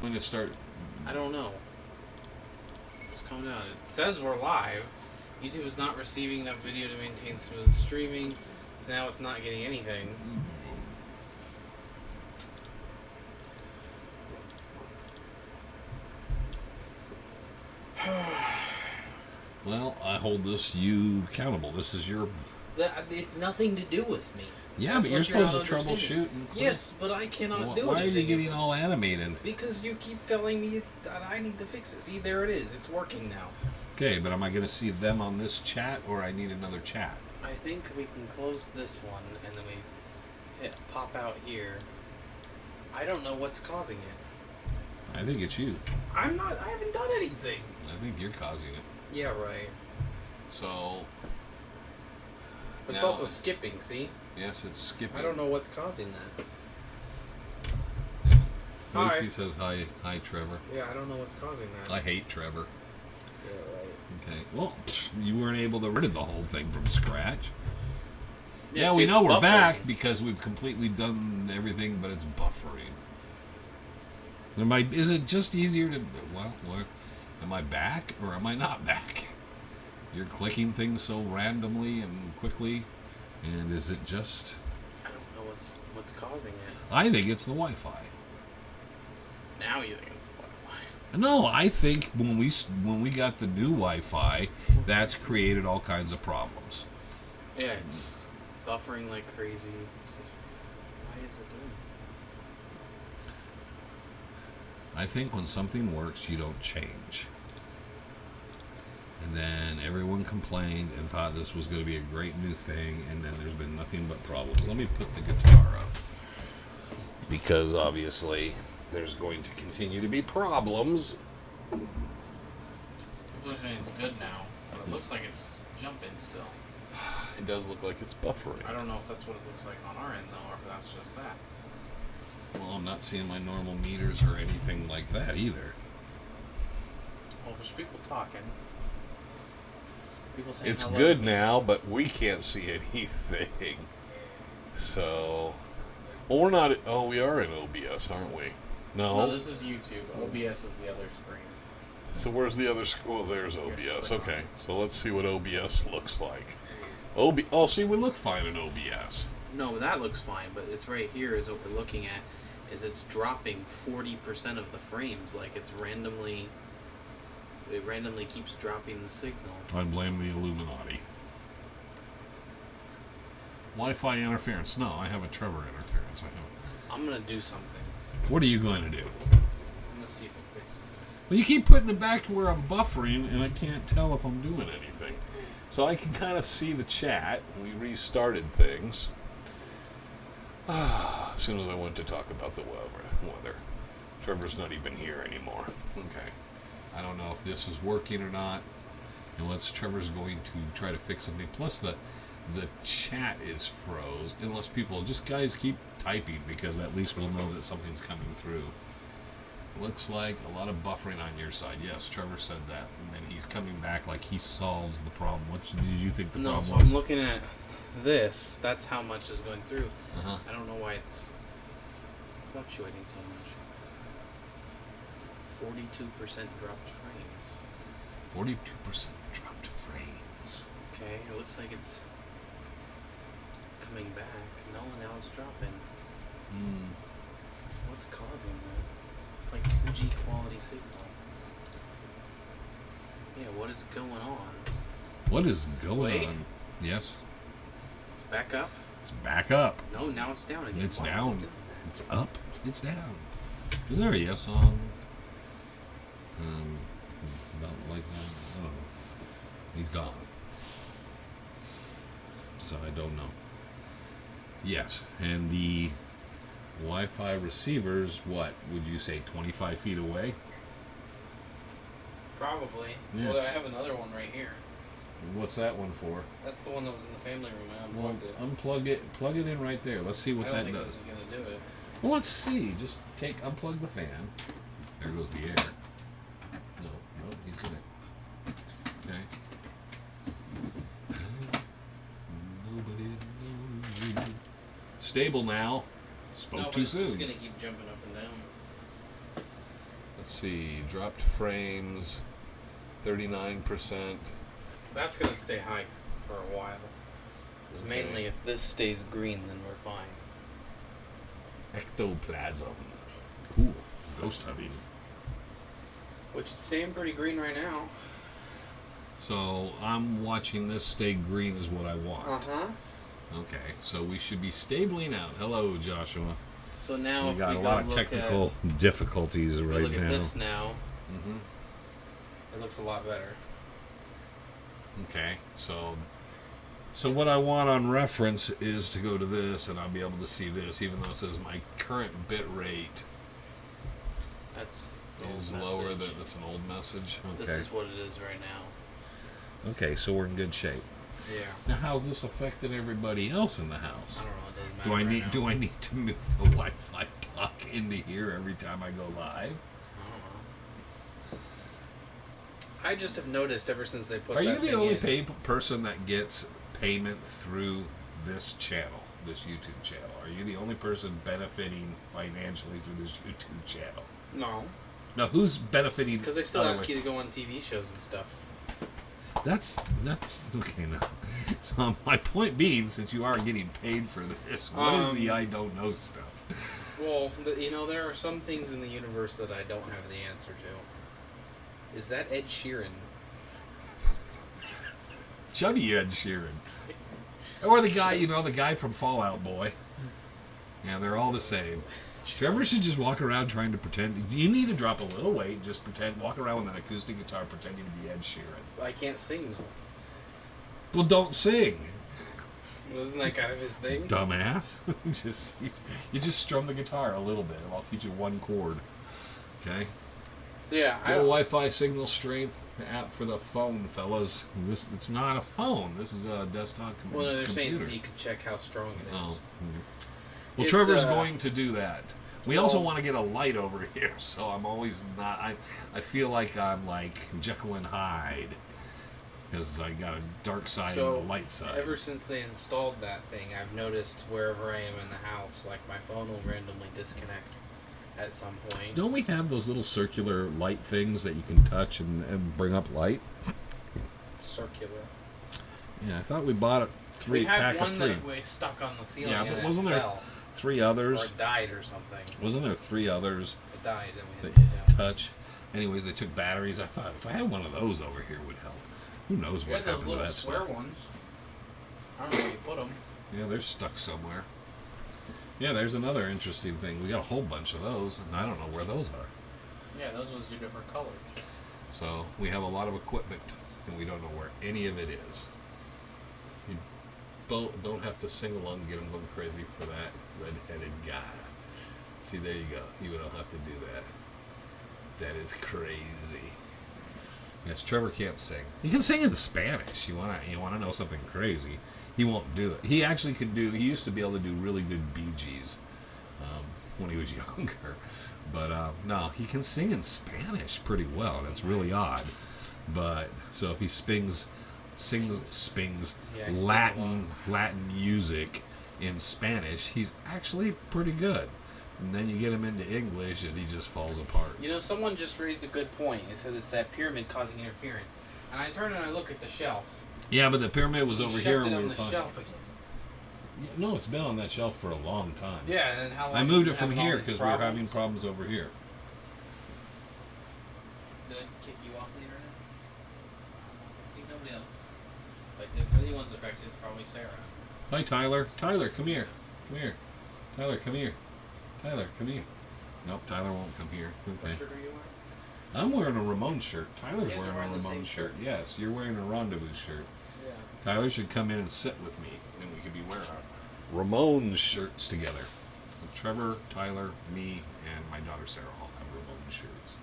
going to start? I don't know. Let's calm down. It says we're live. YouTube is not receiving enough video to maintain smooth streaming, so now it's not getting anything. Well, I hold you accountable. This is your... It's nothing to do with me. Yeah, but you're supposed to troubleshoot. Yes, but I cannot do it. Why are you getting all animated? Because you keep telling me that I need to fix it. See, there it is. It's working now. Okay, but am I going to see them on this chat, or I need another chat? I think we can close this one, and then we hit pop out here. I don't know what's causing it. I think it's you. I haven't done anything. I think you're causing it. Yeah, right. So... But it's also skipping, see? Yes, it's skipping. I don't know what's causing that. Yeah. Lucy says hi, Trevor. Yeah, I don't know what's causing that. I hate Trevor. Yeah, right. Okay. Well, you weren't able to rid of the whole thing from scratch. Yeah, we know we're buffering. back because we've completely done everything, but it's buffering. Is it just easier to... Well, am I back or am I not back? You're clicking things so randomly and quickly, and is it just... I don't know what's causing it. I think it's the Wi-Fi. Now you think it's the Wi-Fi. No, I think when we got the new Wi-Fi, that's created all kinds of problems. Yeah, it's buffering like crazy. Why is it doing that? I think when something works, you don't change. And then everyone complained and thought this was going to be a great new thing, and then there's been nothing but problems. Let me put the guitar up. Because obviously there's going to continue to be problems. People are saying it's good now, but it looks like it's jumping still. It does look like it's buffering. I don't know if that's what it looks like on our end, though, or if that's just that. Well, I'm not seeing my normal meters or anything like that either. Well, there's people talking. People saying It's hello. good now, but we can't see anything. So, well, we're not. Oh, we are in OBS, aren't we? No, this is YouTube. OBS is the other screen. So where's the other screen? Well, there's OBS. Okay, so let's see what OBS looks like. Oh, see, we look fine in OBS. No, that looks fine, but it's right here is what we're looking at. Is it's dropping 40% of the frames, like it's randomly. It randomly keeps dropping the signal. I blame the Illuminati. Wi-Fi interference. No, I have a Trevor interference. I'm going to do something. What are you going to do? I'm going to see if it fixes it. Well, you keep putting it back to where I'm buffering, and I can't tell if I'm doing anything. So I can kind of see the chat. We restarted things. As soon as I went to talk about the weather. Trevor's not even here anymore. Okay. I don't know if this is working or not, unless Trevor's going to try to fix something. Plus, the chat is froze. Unless people guys keep typing, because at least we'll know that something's coming through. Looks like a lot of buffering on your side. Yes, Trevor said that, and then he's coming back like he solves the problem. What did you think the problem was? I'm looking at this. That's how much is going through. I don't know why it's fluctuating so much. 42% dropped frames. 42% dropped frames. Okay, it looks like it's coming back. No, now it's dropping. What's causing that? It's like 2G quality signal. Yeah, what is going on? What is going on? Yes. It's back up? It's back up. No, now it's down again. It's Why down. is it It's up. It's down. Is there a yes song? About like that? I don't know. He's gone. So I don't know. Yes, and the Wi-Fi receivers, what would you say, 25 feet away? Probably. Yeah. Well, I have another one right here. What's that one for? That's the one that was in the family room. I Unplug unplugged it. it. Plug it in right there. Let's see what that does. I don't think this is going to do it. Well, let's see. Just unplug the fan. There goes the air. No, he's gonna. Okay. Nobody knows you. Stable now. Spoke too soon. It's just gonna keep jumping up and down. Let's see. Dropped frames, 39%. That's gonna stay high for a while. 'Cause Okay. mainly, if this stays green, then we're fine. Ectoplasm. Cool. Ghost hunting. Which is staying pretty green right now. So I'm watching this stay green is what I want. Uh-huh. Okay, so we should be stabling out. Hello, Joshua. So now We if got we a go lot of look technical difficulties at, if right we look now. at this now, hmm it looks a lot better. Okay, so what I want on reference is to go to this, and I'll be able to see this, even though it says my current bit rate That's the old is message. lower. That's an old message. Okay. This is what it is right now. Okay, so we're in good shape. Yeah. Now, how's this affecting everybody else in the house? I don't know. It doesn't matter. Do I right need now. do I need to move the Wi-Fi plug into here every time I go live? I don't know. I just have noticed ever since they put. Are that you the thing only in, person that gets payment through this channel, this YouTube channel? Are you the only person benefiting financially through this YouTube channel? No, Now, who's benefiting? because they still by the ask way? you to go on TV shows and stuff. That's okay now. So my point being, since you are getting paid for this, what is the I don't know stuff? Well, there are some things in the universe that I don't have the answer to. Is that Ed Sheeran? Chubby Ed Sheeran, or the guy from Fallout Boy. Yeah, they're all the same. Trevor should just walk around trying to pretend. You need to drop a little weight. Just pretend. Walk around with an acoustic guitar, pretending to be Ed Sheeran. I can't sing though. Well, don't sing, Wasn't that kind of his thing? dumbass. you just strum the guitar a little bit. I'll teach you one chord. Okay. Yeah, Get a Wi-Fi signal strength app for the phone, fellas. It's not a phone. This is a desktop computer. Well, no, they're saying so you can check how strong it is. Oh. Well, It's, Trevor's going to do that. We well- also want to get a light over here, so I'm always not. I feel like I'm like Jekyll and Hyde because I got a dark side So, and a light side. ever since they installed that thing, I've noticed wherever I am in the house, like my phone will randomly disconnect at some point. Don't we have those little circular light things that you can touch and bring up light? Circular. Yeah, I thought we bought a We had pack one of three. that we stuck on the ceiling Yeah, and but it wasn't there fell. three Or others? it died or something. Wasn't there three others It died and we that had to you put it down. touch? Anyways, they took batteries. I thought if I had one of those over here would help. Who knows We what had those happened to little that square stuff? ones. I don't know where you put them. Yeah, they're stuck somewhere. Yeah, there's another interesting thing. We got a whole bunch of those, and I don't know where those are. Yeah, those ones do different colors. So we have a lot of equipment, and we don't know where any of it is. You don't have to sing along and get them going crazy for that red-headed guy. See, there you go. You don't have to do that. That is crazy. Yes, Trevor can't sing. He can sing in Spanish. You wanna know something crazy? He won't do it. He actually could do. He used to be able to do really good Bee Gees when he was younger, but no, he can sing in Spanish pretty well. And it's really odd. But so if he sings Yeah, he Latin music in Spanish, he's actually pretty good. And then you get him into English, and he just falls apart. You know, someone just raised a good point. They said it's that pyramid causing interference. And I turn and I look at the shelf. Yeah, but the pyramid was You over shoved here. it And on we the were fine. shelf again. Yeah, no, it's been on that shelf for a long time. Yeah, and then how long I did moved you it from have all here these because we were having problems over here. Did I kick you off the internet? See, nobody else is. Like, if anyone's affected, it's probably Sarah. Hi, Tyler. Tyler, come here. Come here. Tyler, come here. Tyler, come here. Nope, Tyler won't come here. What Okay. shirt are you wearing? I'm wearing a Ramon shirt. Tyler's You guys are wearing wearing a the Ramon same shirt. shirt? Yes, you're wearing a Rendezvous shirt. Yeah. Tyler should come in and sit with me, and we could be wearing our Ramon shirts together. So Trevor, Tyler, me, and my daughter Sarah all have Ramon shirts.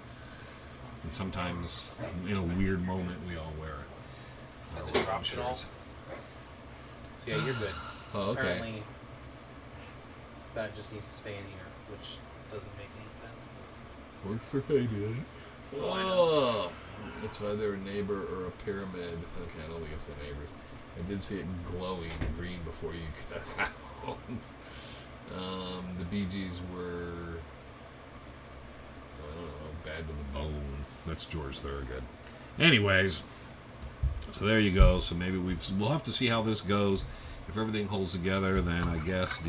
And sometimes, in a weird moment, we all wear it. Has it dropped at all? So yeah, you're good. Oh, okay. Apparently, that just needs to stay in here, which doesn't make any sense. Worked for Fabian. Oh, I know. Oh, it's either a neighbor or a pyramid. Okay, I don't think it's the neighbors. I did see it glowing green before you cut out. The Bee Gees were, I don't know, Bad fried to the bone. That's George Thorogood. Anyways, so there you go. So maybe we'll have to see how this goes. If everything holds together, then I guess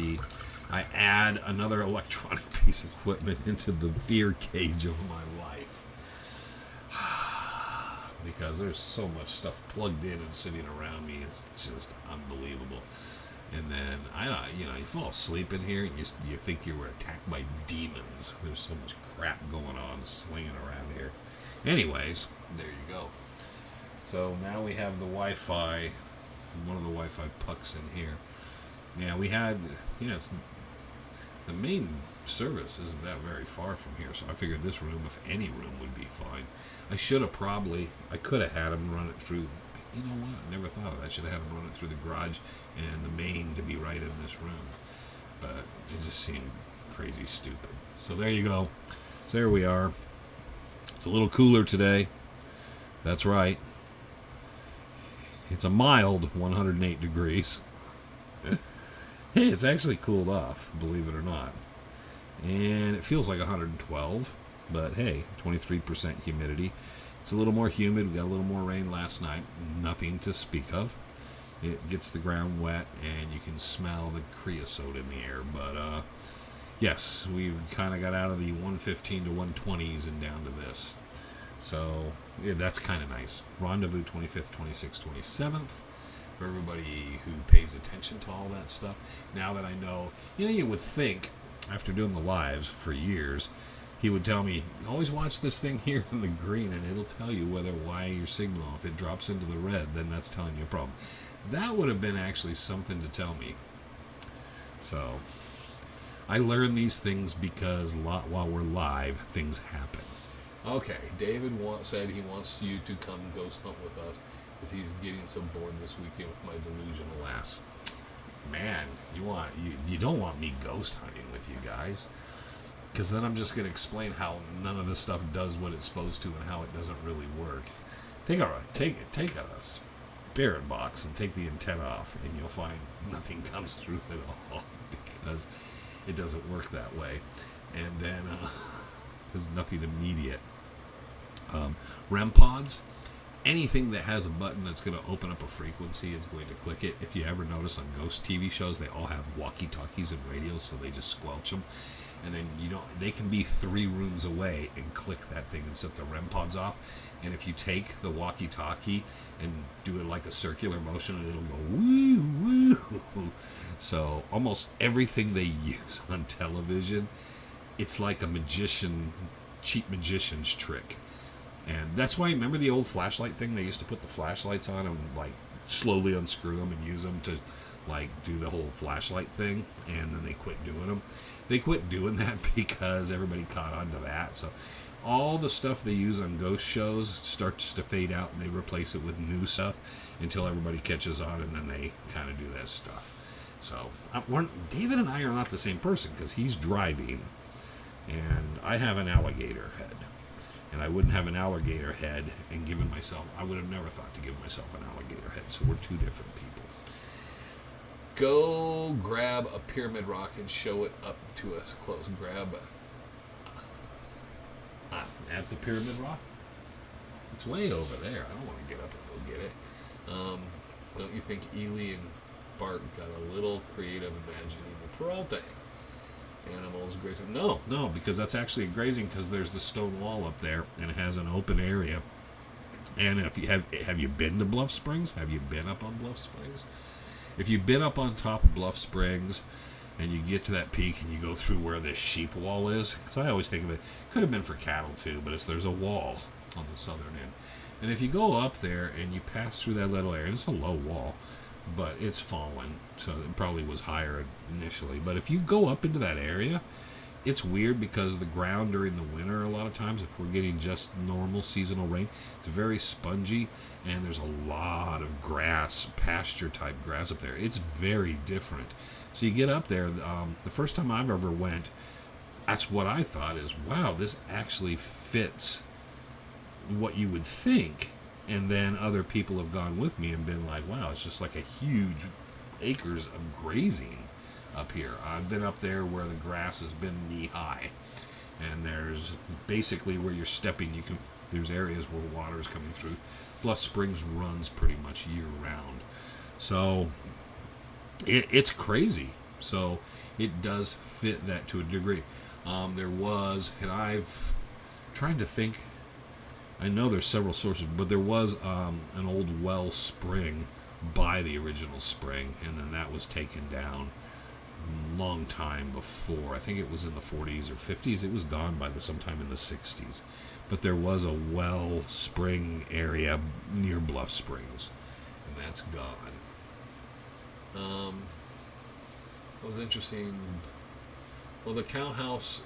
I add another electronic piece of equipment into the fear cage of my life. Because there's so much stuff plugged in and sitting around me. It's just unbelievable. And then, you fall asleep in here and you think you were attacked by demons. There's so much crap going on, slinging around here. Anyways, there you go. So now we have the Wi-Fi, one of the Wi-Fi pucks in here. Yeah, we had, the main service isn't that very far from here, so I figured this room, if any room, would be fine. I could have had him run it through, you know what, I never thought of that. I should have had him run it through the garage and the main to be right in this room. But it just seemed crazy stupid. So there you go. So there we are. It's a little cooler today. That's right. It's a mild 108 degrees. Hey, it's actually cooled off, believe it or not. And it feels like 112, but hey, 23% humidity. It's a little more humid. We got a little more rain last night. Nothing to speak of. It gets the ground wet, and you can smell the creosote in the air. But, yes, we kind of got out of the 115 to 120s and down to this. So, yeah, that's kind of nice. Rendezvous 25th, 26th, 27th. For everybody who pays attention to all that stuff. Now that I know, you would think, after doing the lives for years, he would tell me, always watch this thing here in the green, and it'll tell you why your signal, if it drops into the red, then that's telling you a problem. That would have been actually something to tell me. So, I learn these things because while we're live, things happen. Okay, David said he wants you to come ghost hunt with us because he's getting so bored this weekend with my delusional ass. Man, you don't want me ghost hunting with you guys, because then I'm just going to explain how none of this stuff does what it's supposed to and how it doesn't really work. Take a spirit box and take the antenna off, and you'll find nothing comes through at all because it doesn't work that way. And then there's nothing immediate. REM pods, anything that has a button that's going to open up a frequency is going to click it. If you ever notice on ghost TV shows, they all have walkie-talkies and radios, so they just squelch them. And then, they can be 3 rooms away and click that thing and set the REM pods off. And if you take the walkie-talkie and do it like a circular motion, it'll go woo, woo. So almost everything they use on television, it's like a cheap magician's trick. And that's why, remember the old flashlight thing? They used to put the flashlights on and slowly unscrew them and use them to do the whole flashlight thing, and then they quit doing them. They quit doing that because everybody caught on to that. So all the stuff they use on ghost shows starts to fade out, and they replace it with new stuff until everybody catches on, and then they kind of do that stuff. So David and I are not the same person, because he's driving and I have an alligator head. And I wouldn't have an alligator head and I would have never thought to give myself an alligator head. So we're two different people. Go grab a pyramid rock and show it up to us close. Grab at the pyramid rock? It's way over there. I don't want to get up and go get it. Don't you think Ely and Bart got a little creative imagining the Peralta animals grazing? No, because that's actually grazing, because there's the stone wall up there and it has an open area. And if you have you been to Bluff Springs? Have you been up on Bluff Springs? If you've been up on top of Bluff Springs and you get to that peak and you go through where this sheep wall is, because I always think of it, could have been for cattle too, but there's a wall on the southern end. And if you go up there and you pass through that little area, and it's a low wall, but it's fallen, so it probably was higher initially. But if you go up into that area, it's weird because the ground during the winter, a lot of times, if we're getting just normal seasonal rain, it's very spongy, and there's a lot of grass, pasture-type grass up there. It's very different. So you get up there, the first time I've ever went, that's what I thought is, wow, this actually fits what you would think. And then other people have gone with me and been like, wow, it's just like a huge acres of grazing up here. I've been up there where the grass has been knee high. And and there's basically where you're stepping. There's areas where water is coming through. Bluff Springs runs pretty much year round, so it's crazy. So it does fit that to a degree. There was, and I've trying to think. I know there's several sources, but there was an old well spring by the original spring, and then that was taken down a long time before. I think it was in the 40s or 50s. It was gone by sometime in the 60s. But there was a well spring area near Bluff Springs, and that's gone. It was interesting. Well, the cow house,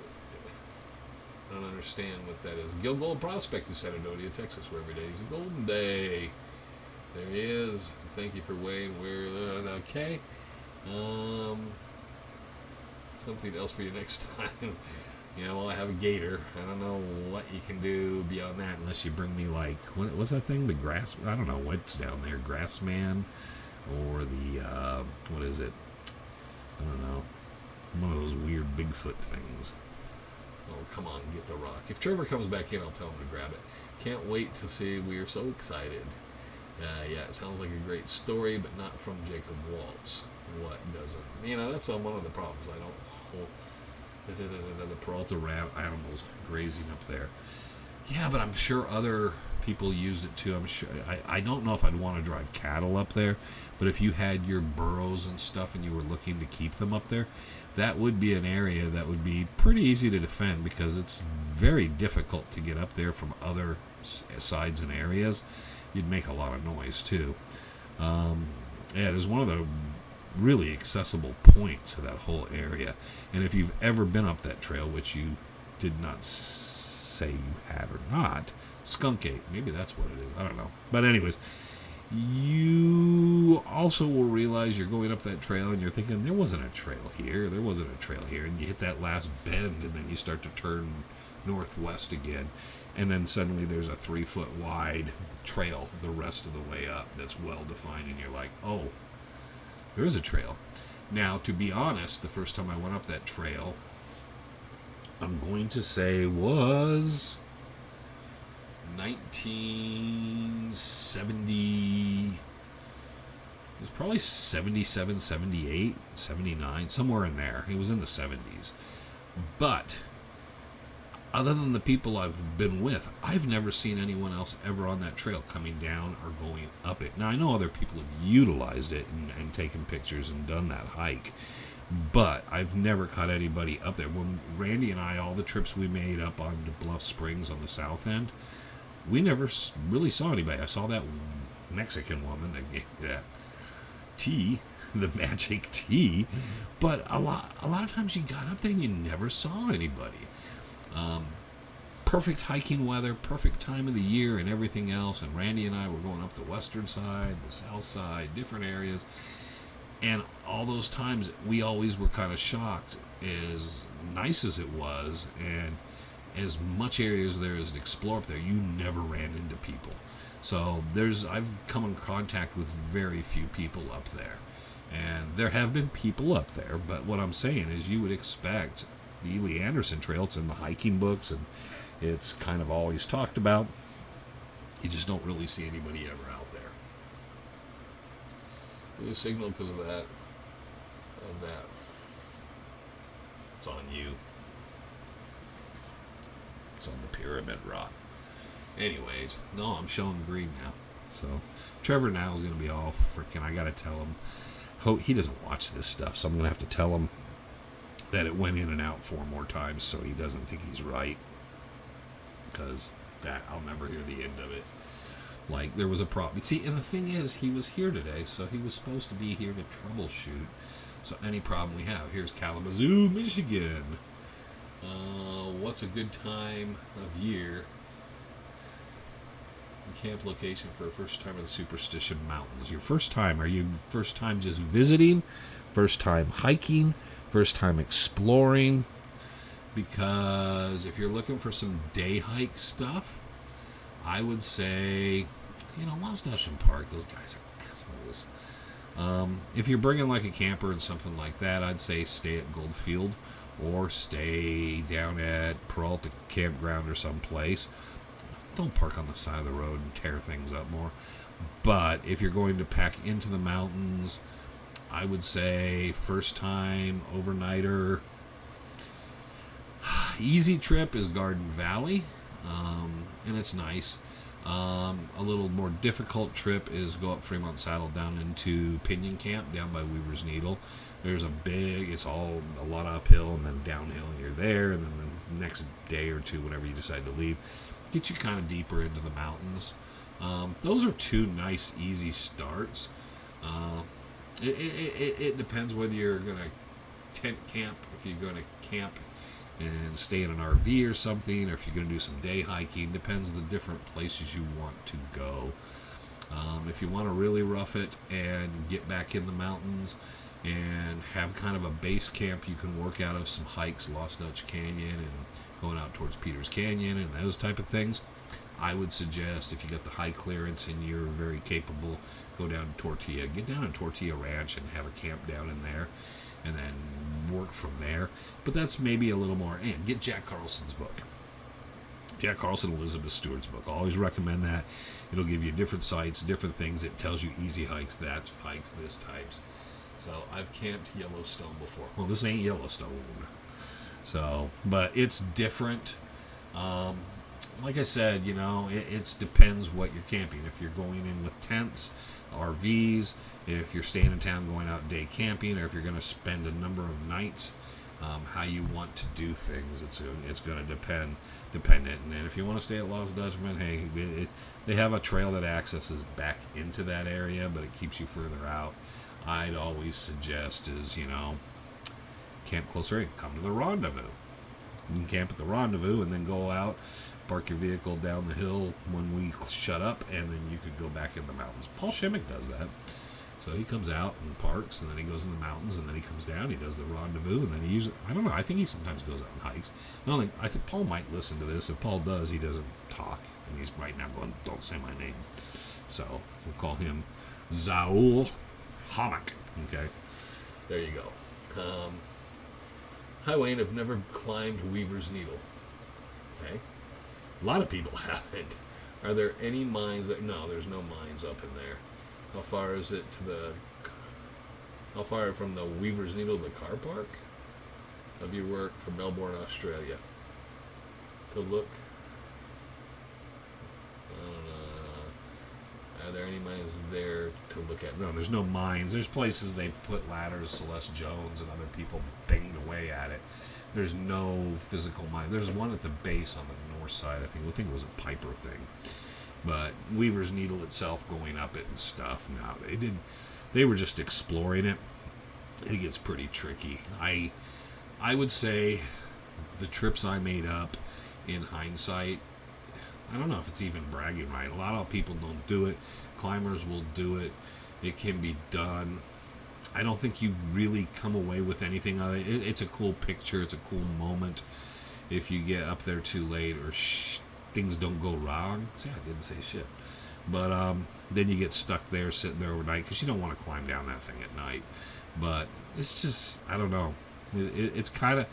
I don't understand what that is. Gilboa Prospect is San Antonio, Texas, where every day is a golden day. There he is. Thank you for waiting. We're okay. Something else for you next time. Well, I have a gator. I don't know what you can do beyond that unless you bring me, like, what's that thing? The grass? I don't know what's down there. Grassman? Or the, what is it? I don't know. One of those weird Bigfoot things. Oh, come on, get the rock. If Trevor comes back in, I'll tell him to grab it. Can't wait to see. We are so excited. Yeah, it sounds like a great story, but not from Jacob Waltz. What doesn't? That's one of the problems. I don't hold the Peralta rat animals grazing up there. Yeah, but I'm sure other people used it too. I'm sure. I don't know if I'd want to drive cattle up there, but if you had your burros and stuff and you were looking to keep them up there, that would be an area that would be pretty easy to defend, because it's very difficult to get up there from other sides and areas. You'd make a lot of noise too. It is one of the really accessible points of that whole area. And if you've ever been up that trail, which you did not say you had or not, Skunk Gate, maybe that's what it is, I don't know. But anyways, you also will realize you're going up that trail and you're thinking, there wasn't a trail here, and you hit that last bend and then you start to turn northwest again, and then suddenly there's a 3-foot wide trail the rest of the way up that's well defined, and you're like, oh, there is a trail. Now, to be honest, the first time I went up that trail, I'm going to say was 1970. It was probably 77, 78, 79, somewhere in there. It was in the 70s. But other than the people I've been with, I've never seen anyone else ever on that trail coming down or going up it. Now, I know other people have utilized it and taken pictures and done that hike, but I've never caught anybody up there. When Randy and I, all the trips we made up onto Bluff Springs on the south end, we never really saw anybody. I saw that Mexican woman that gave that tea, the magic tea, but a lot of times you got up there and you never saw anybody. Perfect hiking weather, perfect time of the year and everything else, and Randy and I were going up the western side, the south side, different areas, and all those times we always were kind of shocked, as nice as it was and as much areas there is to explore up there, you never ran into people. So I've come in contact with very few people up there, and there have been people up there, but what I'm saying is you would expect the Ely Anderson Trail, it's in the hiking books and it's kind of always talked about. You just don't really see anybody ever out there. The signal because of that. It's on you. It's on the Pyramid Rock. Anyways, no, I'm showing green now. So Trevor now is going to be all freaking, I got to tell him. He doesn't watch this stuff, so I'm going to have to tell him that it went in and out 4 more times so he doesn't think he's right. Because that, I'll never hear the end of it. Like, there was a problem. See, and the thing is, he was here today, so he was supposed to be here to troubleshoot. So any problem we have, here's Kalamazoo, Michigan. What's a good time of year camp location for a first time in the Superstition Mountains? Your first time, are you first time just visiting? First time hiking? First time exploring? Because if you're looking for some day hike stuff, I would say, Lost Ocean Park, those guys are assholes. If you're bringing like a camper and something like that, I'd say stay at Goldfield or stay down at Peralta Campground or someplace. Don't park on the side of the road and tear things up more. But if you're going to pack into the mountains, I would say first time overnighter, easy trip is Garden Valley, and it's nice. A little more difficult trip is go up Fremont Saddle down into Pinion Camp down by Weaver's Needle. There's it's all a lot of uphill and then downhill, and you're there, and then the next day or two, whenever you decide to leave, get you kind of deeper into the mountains. Those are two nice, easy starts. It depends whether you're going to tent camp, if you're going to camp and stay in an RV or something, or if you're going to do some day hiking. Depends on the different places you want to go. If you want to really rough it and get back in the mountains and have kind of a base camp you can work out of, some hikes, Lost Dutch Canyon and going out towards Peters Canyon and those type of things, I would suggest, if you got the high clearance and you're very capable, go down to Tortilla. Get down to Tortilla Ranch and have a camp down in there, and then work from there. But that's maybe a little more. And get Jack Carlson's book. Jack Carlson, Elizabeth Stewart's book. I always recommend that. It'll give you different sites, different things. It tells you easy hikes, that's hikes, this types. So I've camped Yellowstone before. Well, this ain't Yellowstone. So, but it's different. Like I said, it depends what you're camping. If you're going in with tents, RVs, if you're staying in town going out day camping, or if you're going to spend a number of nights, how you want to do things, it's going to depend. And if you want to stay at Lost Dutchman, hey, they have a trail that accesses back into that area, but it keeps you further out. I'd always suggest is, camp closer in, come to the rendezvous. You can camp at the rendezvous and then go out, park your vehicle down the hill when we shut up, and then you could go back in the mountains. Paul Shimmick does that. So he comes out and parks, and then he goes in the mountains, and then he comes down, he does the rendezvous, and then he usually, I don't know, I think he sometimes goes out and hikes. I think Paul might listen to this. If Paul does, he doesn't talk, and he's right now going, don't say my name. So we'll call him Zaul Hammock. Okay, there you go. Highway, and have never climbed Weaver's Needle. Okay. A lot of people haven't. Are there any mines no, there's no mines up in there. How far is it how far from the Weaver's Needle to the car park of your work from Melbourne, Australia? To look. Are there any mines there to look at? No, there's no mines. There's places they put ladders, Celeste Jones and other people banged away at it. There's no physical mine. There's one at the base on the north side, I think it was a Piper thing. But Weaver's Needle itself, going up it and stuff, no, they were just exploring it. It gets pretty tricky. I would say the trips I made up, in hindsight, I don't know if it's even bragging right. A lot of people don't do it. Climbers will do it. It can be done. I don't think you really come away with anything of it. It's a cool picture. It's a cool moment. If you get up there too late or things don't go wrong. See, I didn't say shit. But then you get stuck there, sitting there overnight, because you don't want to climb down that thing at night. But it's just, I don't know. It's kind of,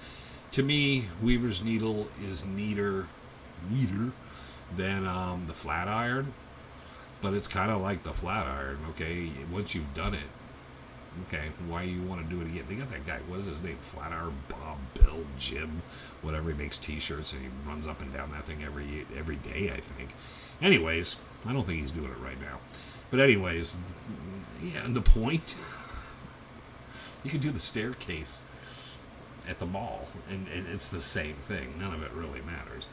to me, Weaver's Needle is neater than the Flatiron, but it's kind of like the Flatiron. Okay, once you've done it, okay, why you want to do it again? They got that guy, what is his name, Flatiron Bob, Bill, Jim, whatever. He makes t-shirts and he runs up and down that thing every day, I think. Anyways, I don't think he's doing it right now, but anyways, yeah, and the point, you can do the staircase at the mall, and it's the same thing. None of it really matters.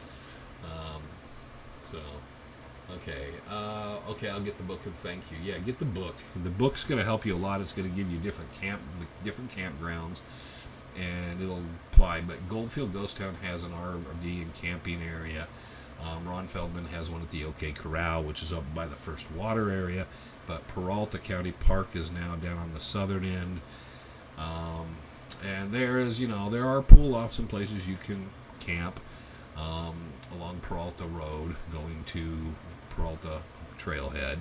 Okay, I'll get the book, and thank you. Yeah, get the book. The book's going to help you a lot. It's going to give you different campgrounds, and it'll apply. But Goldfield Ghost Town has an RV and camping area. Ron Feldman has one at the OK Corral, which is up by the First Water area. But Peralta County Park is now down on the southern end. And there are pull-offs and places you can camp along Peralta Road going to Peralta Trailhead.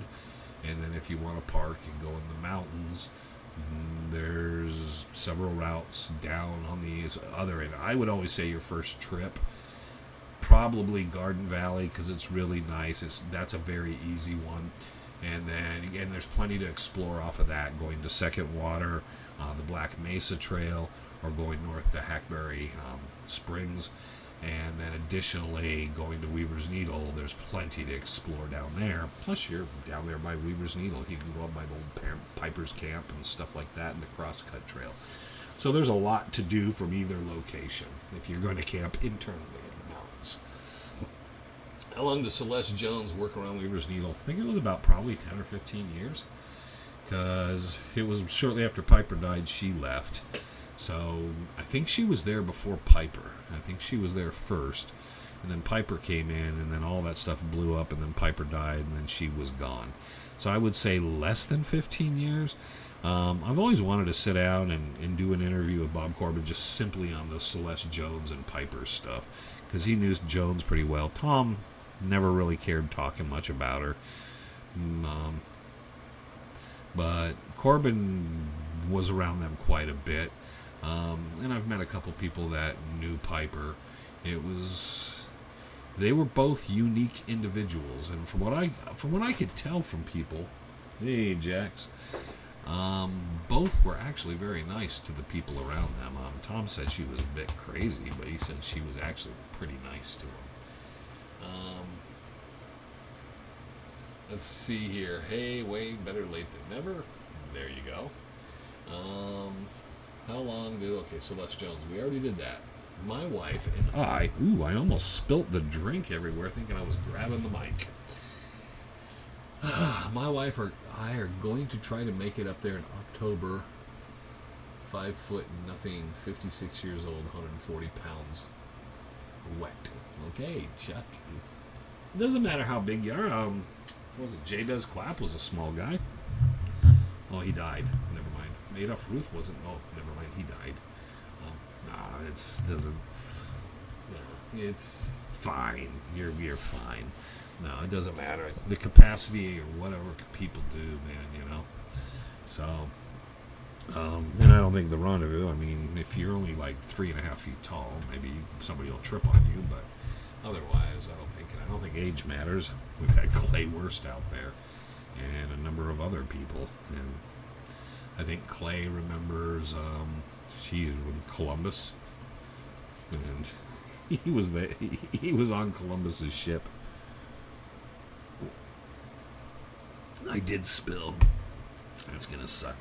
And then if you want to park and go in the mountains, There's several routes down on the other end. I would always say your first trip, probably Garden Valley, because it's really nice. That's a very easy one. And then again, there's plenty to explore off of that, going to Second Water, the Black Mesa Trail, or going north to Hackberry Springs. And then additionally, going to Weaver's Needle, there's plenty to explore down there. Plus, you're down there by Weaver's Needle. You can go up by the old Piper's Camp and stuff like that, and the Crosscut Trail. So there's a lot to do from either location if you're going to camp internally in the mountains. How long did Celeste Jones work around Weaver's Needle? I think it was about probably 10 or 15 years. Because it was shortly after Piper died, she left. So I think she was there before Piper. I think she was there first. And then Piper came in, and then all that stuff blew up, and then Piper died, and then she was gone. So I would say less than 15 years. I've always wanted to sit down and do an interview with Bob Corbin just simply on the Celeste Jones and Piper stuff. Because he knew Jones pretty well. Tom never really cared talking much about her. But Corbin was around them quite a bit. And I've met a couple people that knew Piper. They were both unique individuals, and from what I could tell from people, hey Jax, both were actually very nice to the people around them. Tom said she was a bit crazy, but he said she was actually pretty nice to him. Let's see here. Hey, Wayne, better late than never. There you go. How long did... Okay, Celeste Jones. We already did that. My wife and I... Ooh, I almost spilt the drink everywhere thinking I was grabbing the mic. My wife and I are going to try to make it up there in October. 5 foot nothing, 56 years old, 140 pounds. Wet. Okay, Chuck. It doesn't matter how big you are. What was it? Jabez Clapp was a small guy. Oh, he died. Never mind. Adolph Ruth wasn't. Oh, never mind. He died. Doesn't. No, it's fine. You're fine. No, it doesn't matter. The capacity or whatever people do, man. You know. So, and I don't think the rendezvous. I mean, if you're only like 3.5 feet tall, maybe somebody will trip on you. But otherwise, I don't think age matters. We've had Clay Worst out there, and a number of other people, and I think Clay remembers she's in Columbus, and he was on Columbus's ship. I did spill. That's gonna suck.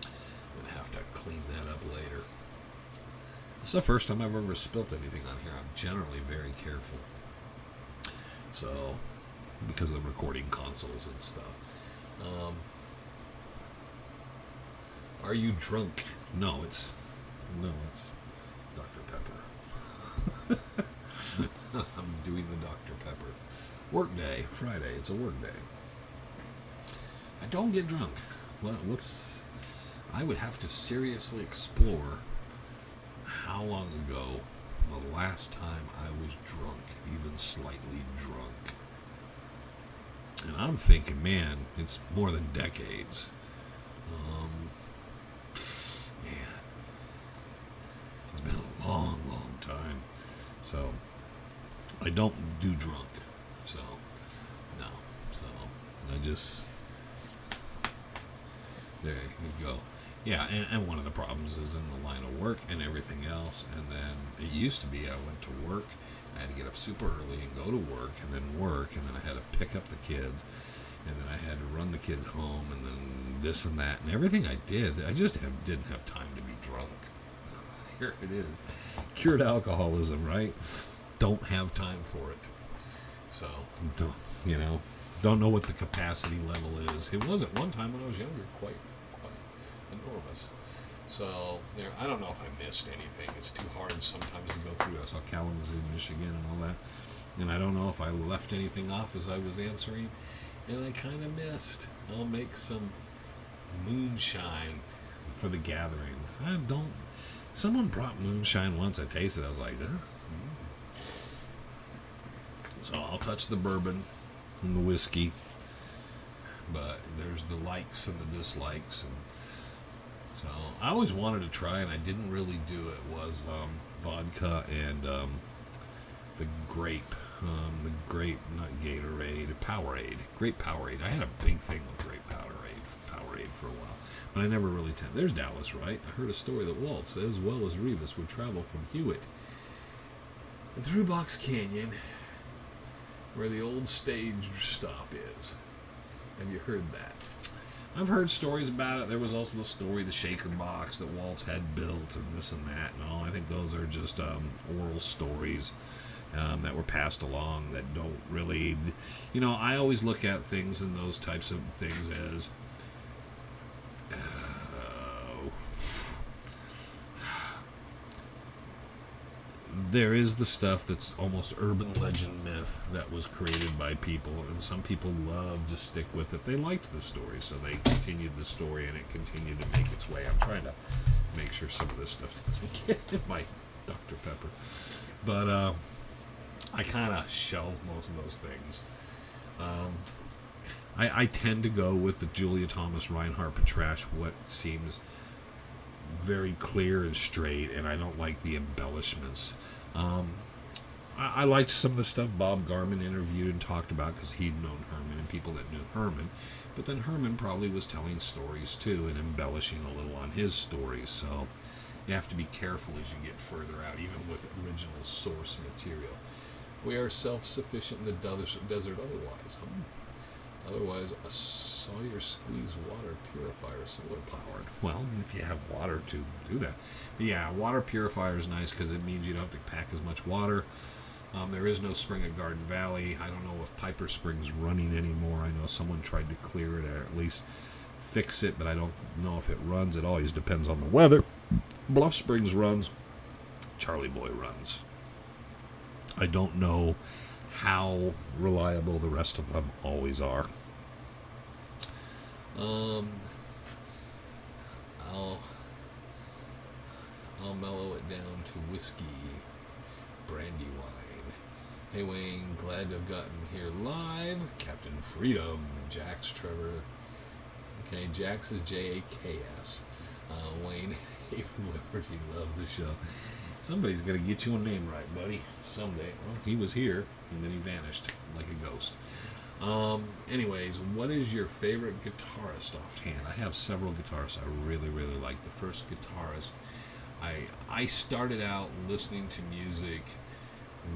I'm gonna have to clean that up later. It's the first time I've ever spilt anything on here. I'm generally very careful. So, because of the recording consoles and stuff. Are you drunk? No, it's Dr. Pepper. I'm doing the Dr. Pepper. Work day, Friday. It's a work day. I don't get drunk. Well, I would have to seriously explore how long ago the last time I was drunk, even slightly drunk. And I'm thinking, man, it's more than decades. Man, it's been a long, long time. So, I don't do drunk. So, no. So, I just... There you go. Yeah, and one of the problems is in the line of work and everything else. And then it used to be I went to work, I had to get up super early and go to work, and then I had to pick up the kids, and then I had to run the kids home, and then this and that, and everything I did, I just didn't have time to be drunk. Here it is. Cured alcoholism, right? Don't have time for it. So, don't know what the capacity level is. It was at one time when I was younger, quite enormous. So, I don't know if I missed anything. It's too hard sometimes to go through. I saw Kalamazoo, Michigan, and all that. And I don't know if I left anything off as I was answering. And I kind of missed. I'll make some moonshine for the gathering. Someone brought moonshine once. I tasted it. I was like, So I'll touch the bourbon and the whiskey. But there's the likes and the dislikes. And So I always wanted to try, and I didn't really do it. Was vodka and the grape, not Gatorade, Powerade, grape Powerade. I had a big thing with grape Powerade for a while, but I never really There's Dallas, right? I heard a story that Waltz, as well as Rivas, would travel from Hewitt through Box Canyon, where the old stage stop is. Have you heard that? I've heard stories about it. There was also the story, the shaker box that Waltz had built, and this and that and all. I think those are just oral stories that were passed along that don't really... I always look at things and those types of things as... there is the stuff that's almost urban legend myth that was created by people, and some people love to stick with it. They liked the story, so they continued the story, and it continued to make its way. I'm trying to make sure some of this stuff doesn't get in my Dr. Pepper. But I kind of shelved most of those things. I tend to go with the Julia Thomas Reinhardt Petrash, what seems very clear and straight, and I don't like the embellishments. I liked some of the stuff Bob Garman interviewed and talked about because he'd known Herman and people that knew Herman, but then Herman probably was telling stories too and embellishing a little on his stories, so you have to be careful as you get further out, even with original source material. We are self-sufficient in the desert otherwise. Otherwise, a Sawyer squeeze water purifier solar powered. Well, if you have water to do that. But yeah, water purifier is nice because it means you don't have to pack as much water. There is no spring at Garden Valley. I don't know if Piper Spring's running anymore. I know someone tried to clear it or at least fix it, but I don't know if it runs. It always depends on the weather. Bluff Springs runs. Charlie Boy runs. I don't know how reliable the rest of them always are. I'll mellow it down to whiskey, brandy wine. Hey Wayne, glad to have gotten here live. Captain Freedom, Jax, Trevor. Okay, Jax is Jaks. Wayne, Haven Liberty, love the show. Somebody's got to get you a name right, buddy. Someday. Well, he was here, and then he vanished like a ghost. Anyways, what is your favorite guitarist offhand? I have several guitarists I really, really like. The first guitarist, I started out listening to music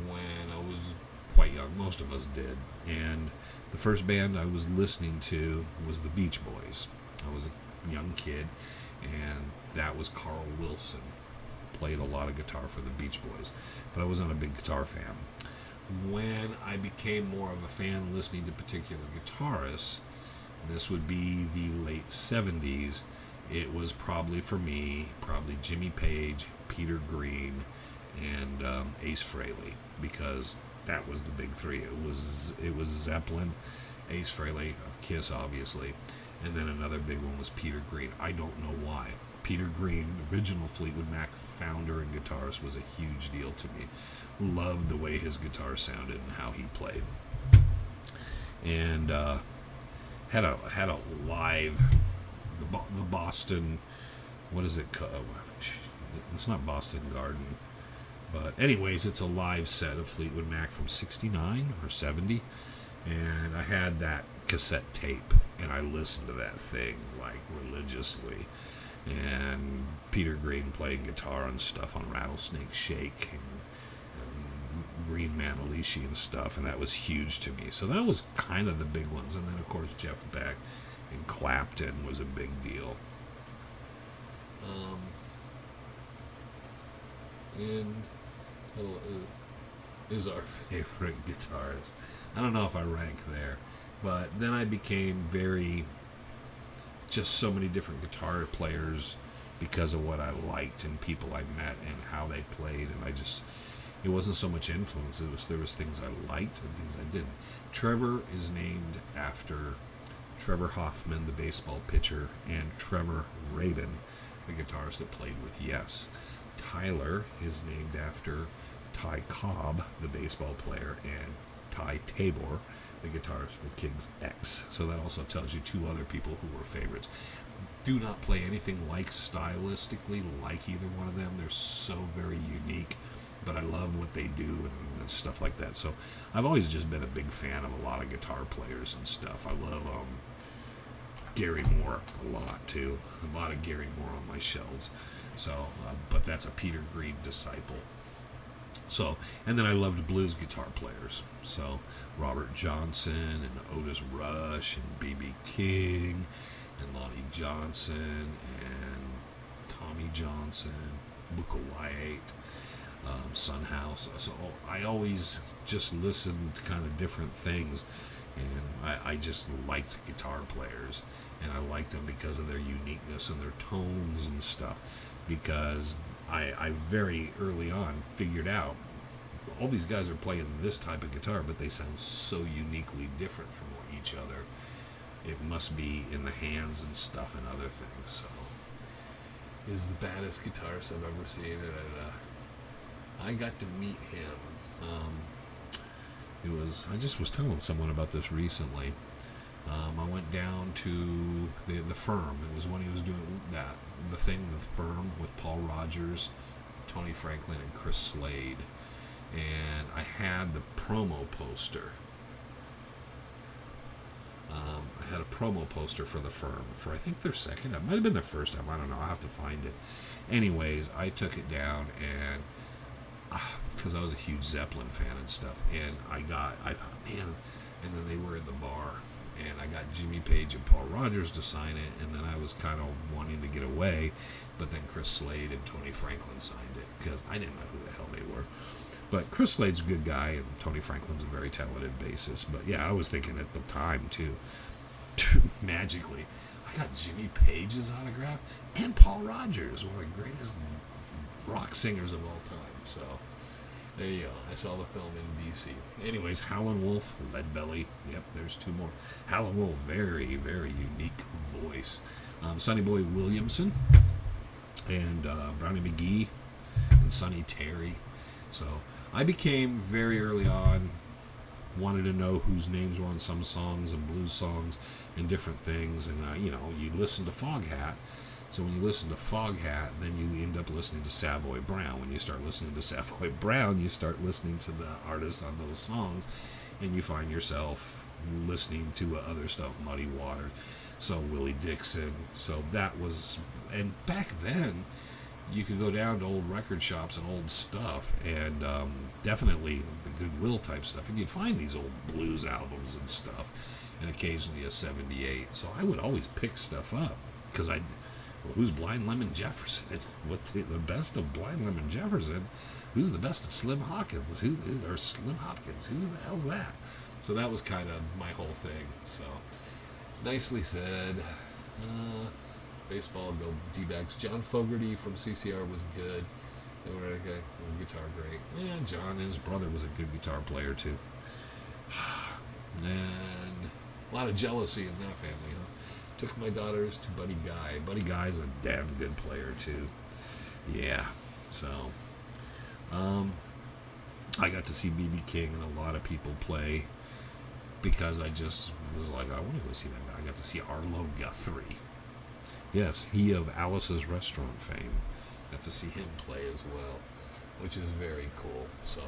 when I was quite young. Most of us did. And the first band I was listening to was the Beach Boys. I was a young kid, and that was Carl Wilson. Played a lot of guitar for the Beach Boys, but I wasn't a big guitar fan. When I became more of a fan listening to particular guitarists, this would be the late 70s, it was probably for me, Jimmy Page, Peter Green, and Ace Frehley, because that was the big three. It was Zeppelin, Ace Frehley of Kiss, obviously, and then another big one was Peter Green. I don't know why. Peter Green, original Fleetwood Mac founder and guitarist, was a huge deal to me. Loved the way his guitar sounded and how he played. And had a live, the Boston, what is it called? It's not Boston Garden. But anyways, it's a live set of Fleetwood Mac from 69 or 70. And I had that cassette tape, and I listened to that thing like religiously. And Peter Green playing guitar and stuff on Rattlesnake Shake and Green Manalishi and stuff, and that was huge to me. So that was kind of the big ones. And then, of course, Jeff Beck and Clapton was a big deal. And is our favorite guitarist. I don't know if I rank there, but then I became just so many different guitar players because of what I liked and people I met and how they played, and it wasn't so much influence, there was things I liked and things I didn't. Trevor is named after Trevor Hoffman, the baseball pitcher, and Trevor Rabin, the guitarist that played with Yes. Tyler is named after Ty Cobb, the baseball player, and Ty Tabor, the guitarist for King's X. So that also tells you two other people who were favorites. do not play anything like stylistically like either one of them. They're so very unique, but I love what they do and stuff like that. So I've always just been a big fan of a lot of guitar players and stuff. I love Gary Moore a lot too. A lot of Gary Moore on my shelves. So, but that's a Peter Green disciple. So, and then I loved blues guitar players. So, Robert Johnson and Otis Rush and B.B. King and Lonnie Johnson and Tommy Johnson, Booker White, Son House. So I always just listened to kind of different things, and I just liked guitar players, and I liked them because of their uniqueness and their tones and stuff, because I very early on figured out all these guys are playing this type of guitar, but they sound so uniquely different from each other. It must be in the hands and stuff and other things. So, is the baddest guitarist I've ever seen, and I got to meet him. I just was telling someone about this recently. I went down to the Firm. It was when he was doing the Firm with Paul Rogers, Tony Franklin, and Chris Slade. And I had the promo poster. I had a promo poster for the Firm for, I think, their second time. It might have been their first time. I don't know. I'll have to find it. Anyways, I took it down, and because I was a huge Zeppelin fan and stuff, and I thought, man, and then they were in the bar, and I got Jimmy Page and Paul Rogers to sign it, and then I was kind of wanting to get away, but then Chris Slade and Tony Franklin signed it, because I didn't know who the hell they were. But Chris Slade's a good guy, and Tony Franklin's a very talented bassist. But yeah, I was thinking at the time, too, magically, I got Jimmy Page's autograph and Paul Rogers, one of the greatest rock singers of all time. So there you go. I saw the film in D.C. Anyways, Howlin' Wolf, Leadbelly. Yep, there's two more. Howlin' Wolf, very, very unique voice. Sonny Boy Williamson and Brownie McGee and Sonny Terry. So I became very early on, wanted to know whose names were on some songs and blues songs and different things. And, you listen to Foghat. So when you listen to Foghat, then you end up listening to Savoy Brown. When you start listening to Savoy Brown, you start listening to the artists on those songs, and you find yourself listening to other stuff, Muddy Waters, so Willie Dixon. So that was, and back then, you could go down to old record shops and old stuff, and definitely the Goodwill type stuff, and you'd find these old blues albums and stuff, and occasionally a 78. So I would always pick stuff up, because who's Blind Lemon Jefferson? What's the best of Blind Lemon Jefferson? Who's the best of Slim Hawkins? Or Slim Hopkins? Who's the hell's that? So that was kind of my whole thing. So, nicely said. Baseball, go D-backs. John Fogerty from CCR was good. They were okay. Guitar great. Yeah, John and his brother was a good guitar player too. And a lot of jealousy in that family, huh? Took my daughters to Buddy Guy. Buddy Guy's a damn good player too. Yeah. So, I got to see B.B. King and a lot of people play, because I just was like, I want to go see that guy. I got to see Arlo Guthrie. Yes, he of Alice's Restaurant fame. Got to see him play as well, which is very cool. So,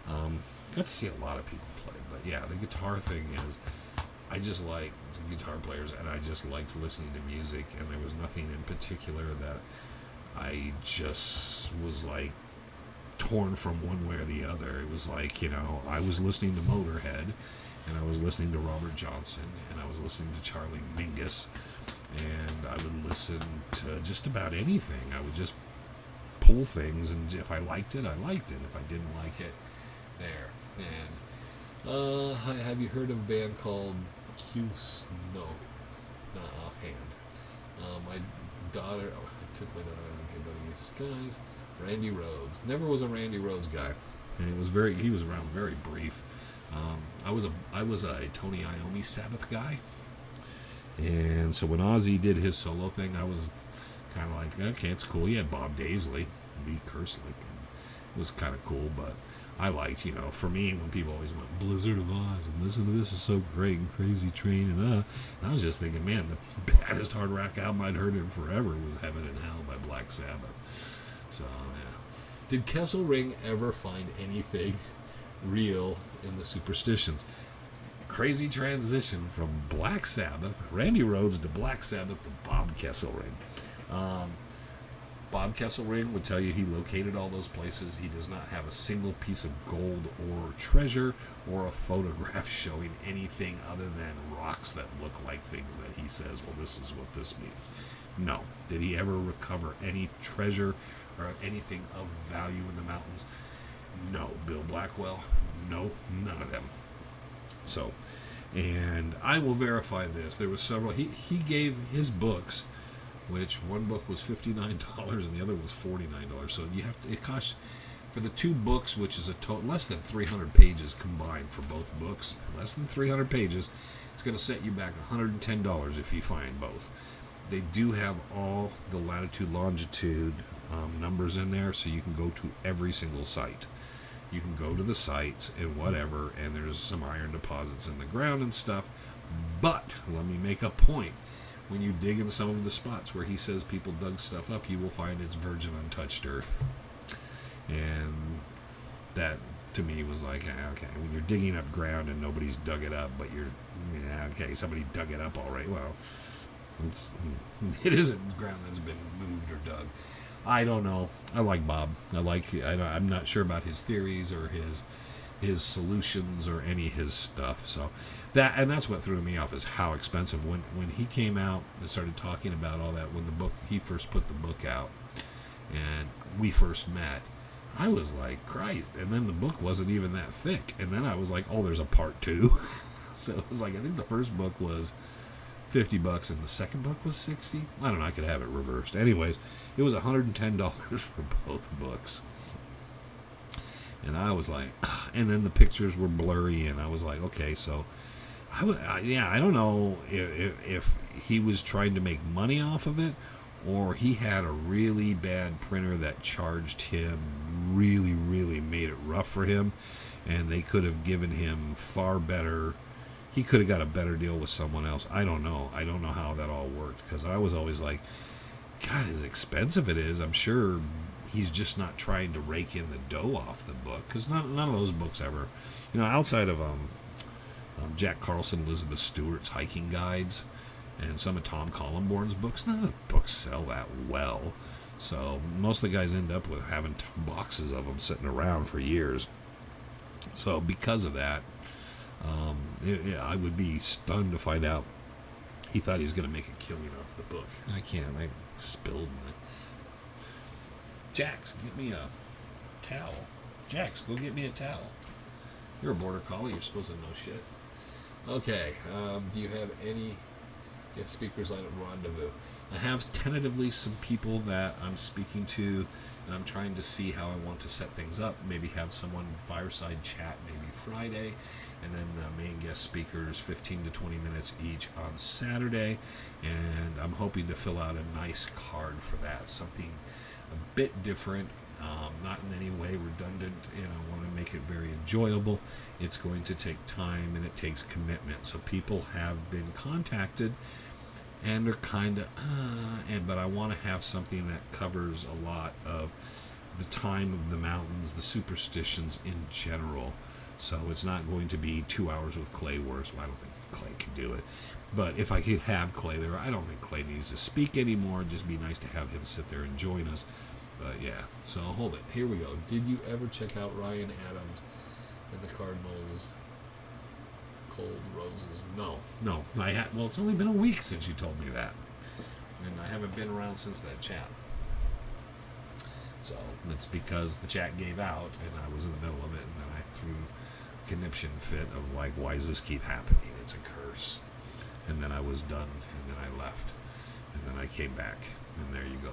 got to see a lot of people play. But yeah, the guitar thing is, I just like guitar players, and I just liked listening to music, and there was nothing in particular that I just was like torn from one way or the other. It was like, I was listening to Motorhead, and I was listening to Robert Johnson, and I was listening to Charlie Mingus, and I would listen to just about anything. I would just pull things, and if I liked it, I liked it. If I didn't like it, there. And have you heard of a band called Cuse? No, not offhand. My daughter, I took my daughter on Hey Buddy Guys. Randy Rhoads. Never was a Randy Rhoads guy, and he was around very brief. I was a Tony Iommi Sabbath guy. And so when Ozzy did his solo thing, I was kind of like, okay, it's cool. He had Bob Daisley, Lee Kerslake. It was kind of cool, but I liked, for me, when people always went Blizzard of Oz and listen to this is so great and Crazy Train and I was just thinking, man, the baddest hard rock album I'd heard in forever was Heaven and Hell by Black Sabbath. So yeah. Did Kesselring ever find anything real in the Superstitions? Crazy transition from Black Sabbath, Randy Rhoads, to Black Sabbath to Bob Kesselring. Bob Kesselring would tell you he located all those places. He does not have a single piece of gold or treasure or a photograph showing anything other than rocks that look like things that he says, well, this is what this means. No. Did he ever recover any treasure or anything of value in the mountains? No. Bill Blackwell? No, none of them. So, and I will verify this. There was several. He gave his books, which one book was $59 and the other was $49. So it costs for the two books, which is a total less than 300 pages combined for both books, less than 300 pages. It's going to set you back $110 if you find both. They do have all the latitude, longitude numbers in there, so you can go to every single site. You can go to the sites and whatever, and there's some iron deposits in the ground and stuff. But let me make a point. When you dig in some of the spots where he says people dug stuff up, you will find it's virgin, untouched earth. And that, to me, was like, okay, when you're digging up ground and nobody's dug it up, but somebody dug it up all right. Well, it isn't ground that's been moved or dug. I don't know. I like Bob. I'm not sure about his theories or his solutions or any of his stuff. So that's what threw me off, is how expensive. When he came out and started talking about all that, when he first put the book out and we first met, I was like, Christ. And then the book wasn't even that thick. And then I was like, oh, there's a part 2. So it was like, I think the first book was $50 and the second book was $60. I don't know, I could have it reversed. Anyways, it was $110 for both books. And I was like, and then the pictures were blurry, and I was like, okay, so I don't know if he was trying to make money off of it, or he had a really bad printer that charged him, really, really made it rough for him, and they could have given him far better. He could have got a better deal with someone else. I don't know how that all worked, because I was always like, God, as expensive it is, I'm sure he's just not trying to rake in the dough off the book, because none of those books ever, outside of Jack Carlson, Elizabeth Stewart's hiking guides, and some of Tom Collenborn's books, none of the books sell that well. So most of the guys end up with having boxes of them sitting around for years. So because of that, I would be stunned to find out he thought he was going to make a killing off the book. I spilled my... Jax, get me a towel. Jax, go get me a towel. You're a border collie. You're supposed to know shit. Okay. Do you have any guest speakers at Rendezvous? I have tentatively some people that I'm speaking to, and I'm trying to see how I want to set things up. Maybe have someone fireside chat maybe Friday, and then the main guest speakers 15 to 20 minutes each on Saturday. And I'm hoping to fill out a nice card for that. Something a bit different, not in any way redundant, and I want to make it very enjoyable. It's going to take time and it takes commitment. So people have been contacted and they're kind of, but I want to have something that covers a lot of the time of the mountains, the superstitions in general. So it's not going to be 2 hours with Clay Worth. Well, I don't think Clay can do it. But if I could have Clay there, I don't think Clay needs to speak anymore. It'd just be nice to have him sit there and join us. But yeah, so hold it. Here we go. Did you ever check out Ryan Adams and the Cardinals' Cold Roses? No. Well, it's only been a week since you told me that. And I haven't been around since that chat. So it's because the chat gave out and I was in the middle of it, and then I threw a conniption fit of like, why does this keep happening? It's a curse. And then I was done, and then I left, and then I came back, and there you go.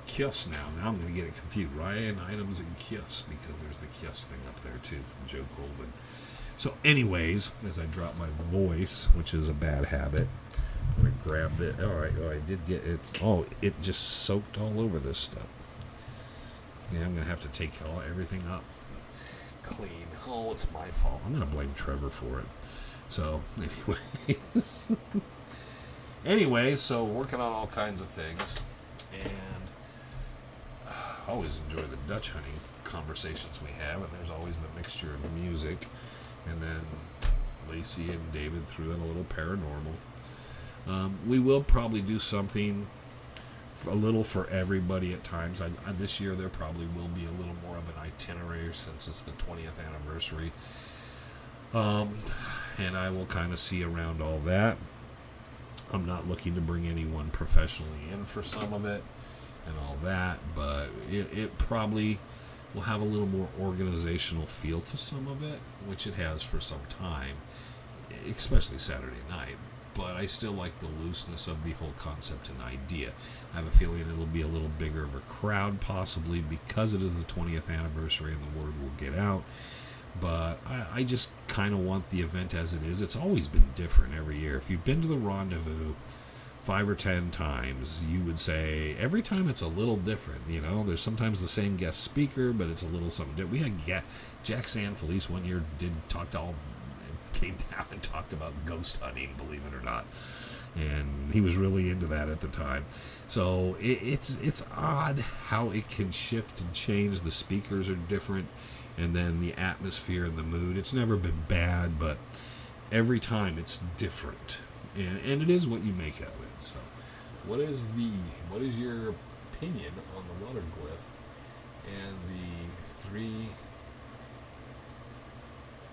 Kiss now. Now I'm going to get it confused. Ryan Adams and Kiss, because there's the Kiss thing up there too from Joe Colvin. So anyways, as I drop my voice, which is a bad habit, I'm going to grab it. All right, I did get it. Oh, it just soaked all over this stuff. Yeah, I'm going to have to take everything up. clean. Oh, it's my fault. I'm going to blame Trevor for it. So, anyways, so working on all kinds of things. And I always enjoy the Dutch hunting conversations we have, and there's always the mixture of music. And then Lacey and David threw in a little paranormal. We will probably do something a little for everybody at times. This year there probably will be a little more of an itinerary since it's the 20th anniversary. And I will kind of see around all that. I'm not looking to bring anyone professionally in for some of it and all that, but it probably will have a little more organizational feel to some of it, which it has for some time, especially Saturday night. But I still like the looseness of the whole concept and idea. I have a feeling it'll be a little bigger of a crowd, possibly because it is the 20th anniversary and the word will get out. But I just kind of want the event as it is. It's always been different every year. If you've been to the Rendezvous 5 or 10 times, you would say every time it's a little different. You know, there's sometimes the same guest speaker, but it's a little something different. We had Jack Sanfelice one year came down and talked about ghost hunting, believe it or not, and he was really into that at the time. So it's odd how it can shift and change. The speakers are different, and then the atmosphere and the mood. It's never been bad, but every time it's different, and it is what you make of it. So, what is your opinion on the water glyph and the 3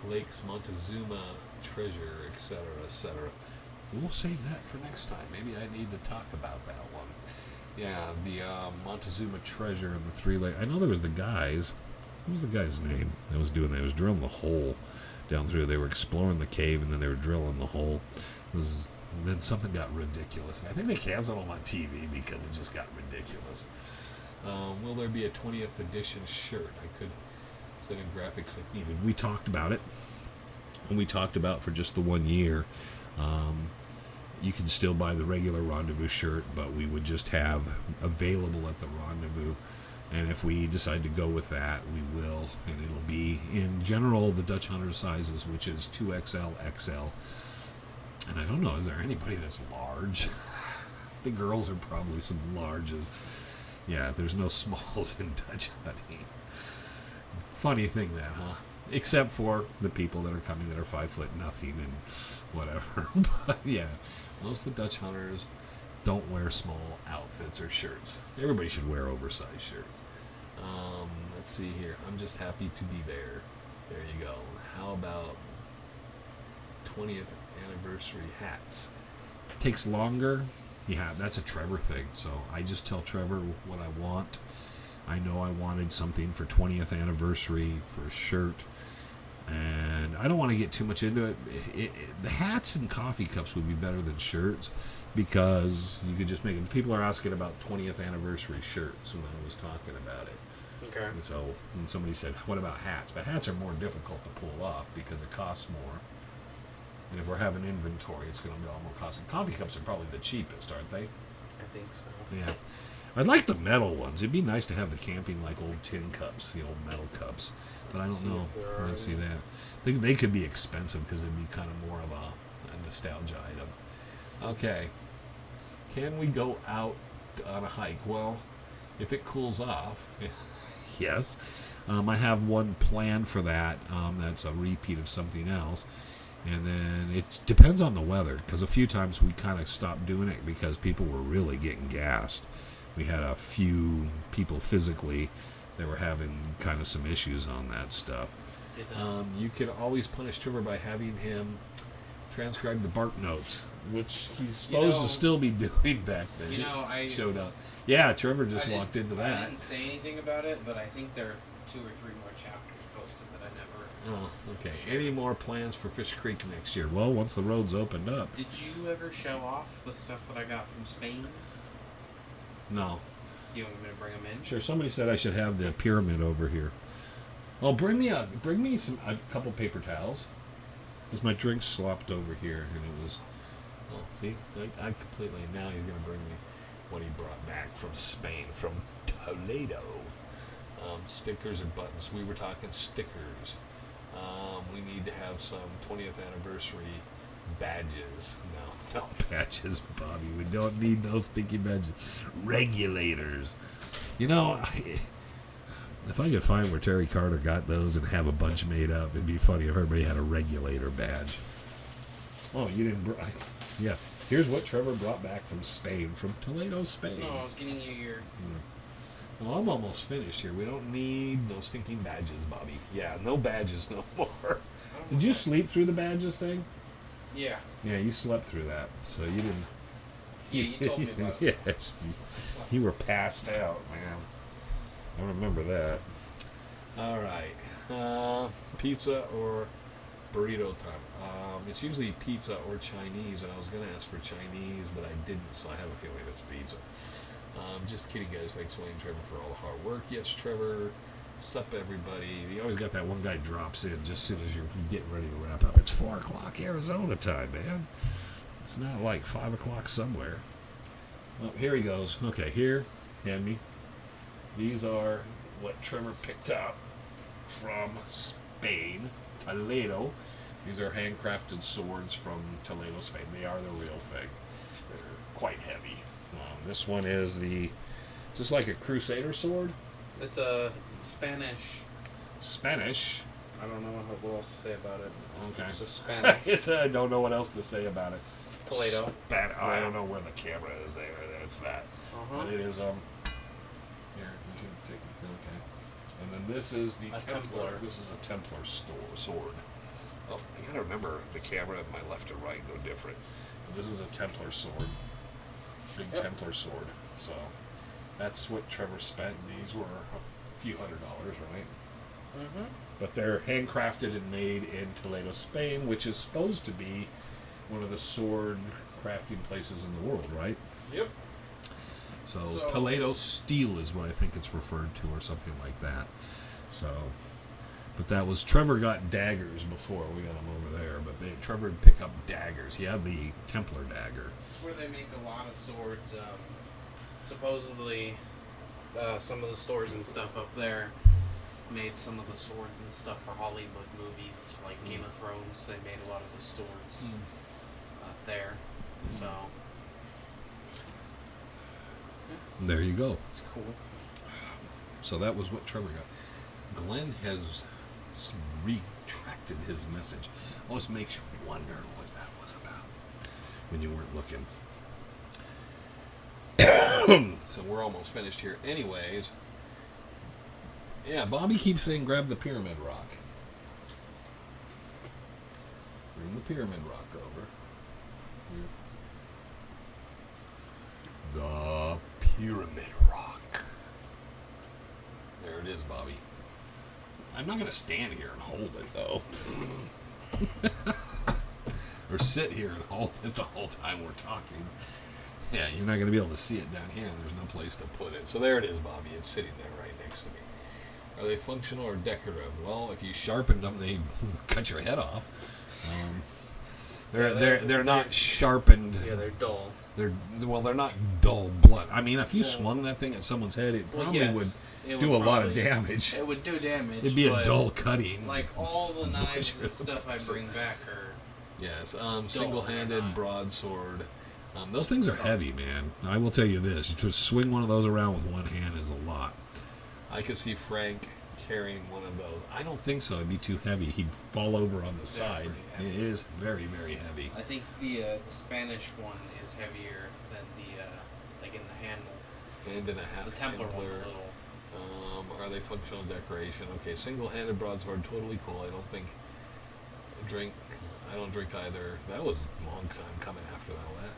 Lakes Montezuma treasure, etc., etc.? We'll save that for next time. Maybe I need to talk about that one. Yeah, the Montezuma treasure and the 3 Lakes. I know there was the guys. What was the guy's name that was doing that? He was drilling the hole down through. They were exploring the cave, and then they were drilling the hole. Then something got ridiculous. And I think they canceled them on TV because it just got ridiculous. Will there be a 20th edition shirt? I could send in graphics if needed. We talked about it. And we talked about for just the 1 year. You can still buy the regular Rendezvous shirt, but we would just have available at the Rendezvous. And if we decide to go with that, we will. And it'll be in general the Dutch Hunter sizes, which is 2XL, XL. And I don't know, is there anybody that's large? The girls are probably some larges. Yeah, there's no smalls in Dutch hunting. Funny thing that, huh? Except for the people that are coming that are 5 foot nothing and whatever. But yeah, most of the Dutch hunters don't wear small outfits or shirts. Everybody should wear oversized shirts. Let's see here. I'm just happy to be there. There you go. How about 20th anniversary hats? Takes longer. Yeah, that's a Trevor thing. So I just tell Trevor what I want. I know I wanted something for 20th anniversary for a shirt. And I don't want to get too much into it. The hats and coffee cups would be better than shirts because you could just make them. People are asking about 20th anniversary shirts when I was talking about it. Okay. And somebody said, what about hats? But hats are more difficult to pull off because it costs more. And if we're having inventory, it's going to be all more costly. Coffee cups are probably the cheapest, aren't they? I think so. Yeah. I'd like the metal ones. It'd be nice to have the camping like old tin cups, the old metal cups. But I don't know. I see that. They could be expensive because it'd be kind of more of a nostalgia item. Okay. Can we go out on a hike? Well, if it cools off, yes. I have one planned for that. That's a repeat of something else. And then it depends on the weather because a few times we kind of stopped doing it because people were really getting gassed. We had a few people physically that were having kind of some issues on that stuff. You can always punish Trevor by having him transcribe the bark notes, which he's supposed to still be doing back then. I showed up. Yeah, Trevor just walked into that. I didn't say anything about it, but I think there are 2 or 3 more chapters posted that I never... Oh, okay. Any more plans for Fish Creek next year? Well, once the roads opened up. Did you ever show off the stuff that I got from Spain? No. You want me to bring them in? Sure. Somebody said I should have the pyramid over here. Oh, bring me a couple paper towels. Because my drink slopped over here, and it was. Oh, see, I completely. Now he's gonna bring me what he brought back from Spain, from Toledo. Stickers or buttons. We were talking stickers. We need to have some 20th anniversary badges. No badges, Bobby. We don't need no stinky badges. Regulators. You know, if I could find where Terry Carter got those and have a bunch made up, it'd be funny if everybody had a regulator badge. Oh, you didn't... yeah. Here's what Trevor brought back from Spain, from Toledo, Spain. No, I was getting you your... Well, I'm almost finished here. We don't need those stinking badges, Bobby. Yeah, no badges no more. Did you sleep through the badges thing? Yeah. Yeah, you slept through that, so you didn't... Yeah, you told me about it. Yes, you were passed out, man. I remember that. All right. Pizza or burrito time? It's usually pizza or Chinese, and I was going to ask for Chinese, but I didn't, so I have a feeling it's pizza. Just kidding, guys. Thanks, Wayne, Trevor, for all the hard work. Yes, Trevor. Sup, everybody. You always got that one guy drops in just as soon as you're getting ready to wrap up. It's 4 o'clock Arizona time, man. It's not like 5 o'clock somewhere. Oh, here he goes. Okay, here. Hand me. These are what Trevor picked up from Spain, Toledo. These are handcrafted swords from Toledo, Spain. They are the real thing. They're quite heavy. This one is just like a Crusader sword. It's a Spanish. Spanish? I don't know what else to say about it. Okay. It's just Spanish. I don't know what else to say about it. Toledo. I don't know where the camera is there. It's that. But it is, here, you should take, okay. And then this is the Templar. This is a Templar sword. Oh, I gotta remember the camera at my left and right go different. But this is a Templar sword. Big Templar sword. So that's what Trevor spent. These were a few $100, right? Mm-hmm. But they're handcrafted and made in Toledo, Spain, which is supposed to be one of the sword crafting places in the world, right? Yep. So Toledo steel is what I think it's referred to, or something like that. So, but that was Trevor got daggers before we got him over there. But Trevor would pick up daggers. He had the Templar dagger. It's where they make a lot of swords. Supposedly, some of the stores and stuff up there made some of the swords and stuff for Hollywood movies, like Game of Thrones. They made a lot of the swords there. So there you go. it's cool. So that was what Trevor got. Glenn has retracted his message. Always makes you wonder what that was about when you weren't looking. So we're almost finished here. Anyways, yeah, Bobby keeps saying grab the pyramid rock. Bring the pyramid rock over. Here. The pyramid rock. There it is, Bobby. I'm not going to stand here and hold it, though. Or sit here and hold it the whole time we're talking. Yeah, you're not going to be able to see it down here. There's no place to put it. So there it is, Bobby. It's sitting there right next to me. Are they functional or decorative? Well, if you sharpened them, they'd cut your head off. They're not sharpened. Yeah, they're dull. They're not dull blunt. I mean, if you swung that thing at someone's head, it probably would do a lot of damage. It would do damage. It'd be a dull cutting. Like all the knives and stuff I bring back are. Yes, single-handed broadsword. Those things are heavy, man. I will tell you this: to swing one of those around with one hand is a lot. I could see Frank carrying one of those. I don't think so. It'd be too heavy. He'd fall over on the side. It is very, very heavy. I think the Spanish one is heavier than the like in the handle. Hand and a half. The Templar one's a little. Are they functional decoration? Okay, single-handed broadsword, totally cool. I don't think I don't drink either. That was a long time coming after all that.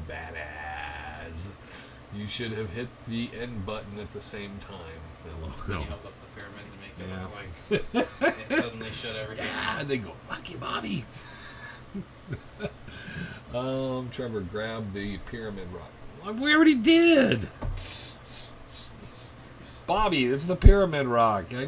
Badass. You should have hit the end button at the same time. He held up the pyramid to make it look like it suddenly shut everything off. And they go, fuck you, Bobby. Trevor, grab the pyramid rock. We already did. Bobby, this is the pyramid rock. I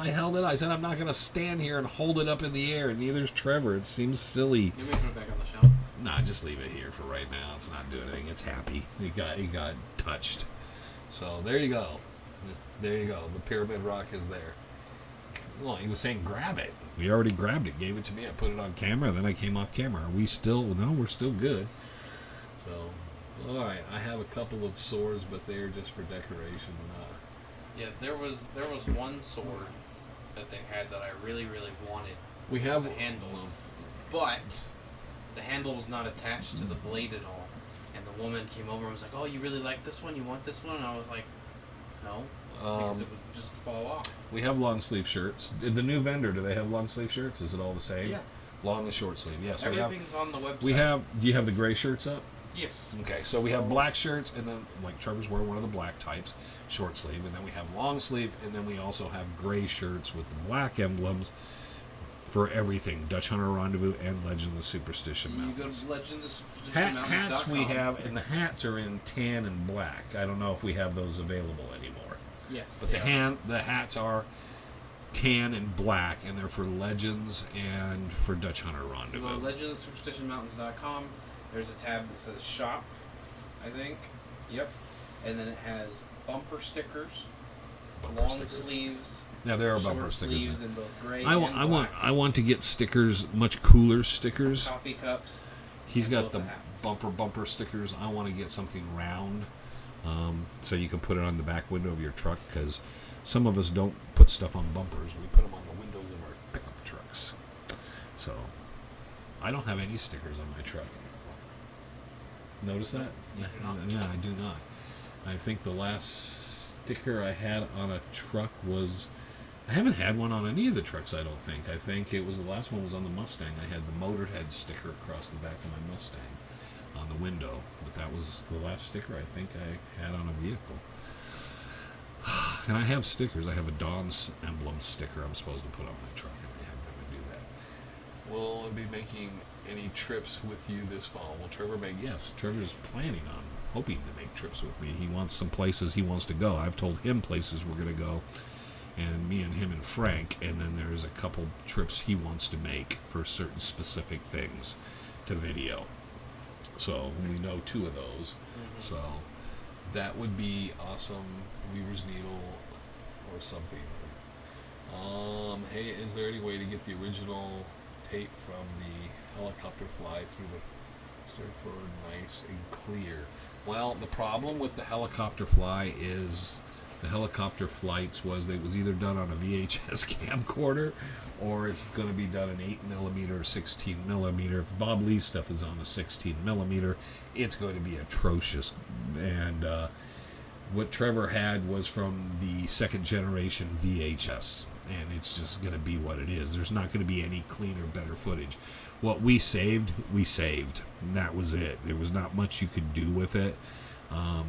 held it. I said I'm not going to stand here and hold it up in the air. Neither's Trevor. It seems silly. You may put it back on the shelf. Nah, just leave it here for right now. It's not doing anything. It's happy. It got touched. So there you go. There you go. The pyramid rock is there. Well, he was saying grab it. We already grabbed it, gave it to me. I put it on camera, then I came off camera. Are we still? No, we're still good. So, all right. I have a couple of swords, but they're just for decoration. Yeah, there was one sword that they had that I really, really wanted. We have the handle, but the handle was not attached to the blade at all. And the woman came over and was like, "Oh, you really like this one? You want this one?" And I was like, "No." Because it would just fall off. We have long sleeve shirts. The new vendor, do they have long sleeve shirts? Is it all the same? Yeah. Long and short sleeve. Yes. Everything's on the website. Do you have the gray shirts up? Yes. Okay, so we have black shirts, and then, like, Trevor's wearing one of the black types, short sleeve, and then we have long sleeve, and then we also have gray shirts with the black emblems for everything. Dutch Hunter Rendezvous and Legend of the Superstition Mountains. You go to legendofsuperstitionmountains.com. Hats we have, and the hats are in tan and black. I don't know if we have those available anymore. Yes. But the hats are tan and black, and they're for Legends and for Dutch Hunter Rendezvous. You go to legendofsuperstitionmountains.com. There's a tab that says shop, I think. Yep. And then it has bumper stickers, long sleeves. Yeah, there are bumper stickers. Sleeves in both gray I black. want to get stickers, much cooler stickers. Coffee cups. He's got the bumper stickers. I want to get something round, so you can put it on the back window of your truck, because some of us don't put stuff on bumpers. We put them on the windows of our pickup trucks. So I don't have any stickers on my truck. Notice that? Yeah, I do not. I think the last sticker I had on a truck was... I haven't had one on any of the trucks, I don't think. I think it was the last one was on the Mustang. I had the Motorhead sticker across the back of my Mustang on the window. But that was the last sticker I think I had on a vehicle. And I have stickers. I have a Dawn's emblem sticker I'm supposed to put on my truck, and I haven't been able to do that. Will I be making any trips with you this fall? Will Trevor make? Yes, Trevor's planning on, hoping to make trips with me. He wants some places he wants to go. I've told him places we're going to go, and me and him and Frank, and then there's a couple trips he wants to make for certain specific things to video. So we know two of those. Mm-hmm. So that would be awesome. Weaver's Needle or something. Hey, is there any way to get the original tape from the helicopter fly through the Sturford nice and clear? Well, the problem with the helicopter fly is the helicopter flights was it was either done on a VHS camcorder or it's going to be done in 8mm or 16mm. If Bob Lee's stuff is on a 16mm, it's going to be atrocious. And what Trevor had was from the second generation VHS, and it's just going to be what it is. There's not going to be any cleaner, better footage. What we saved, and that was it. There was not much you could do with it.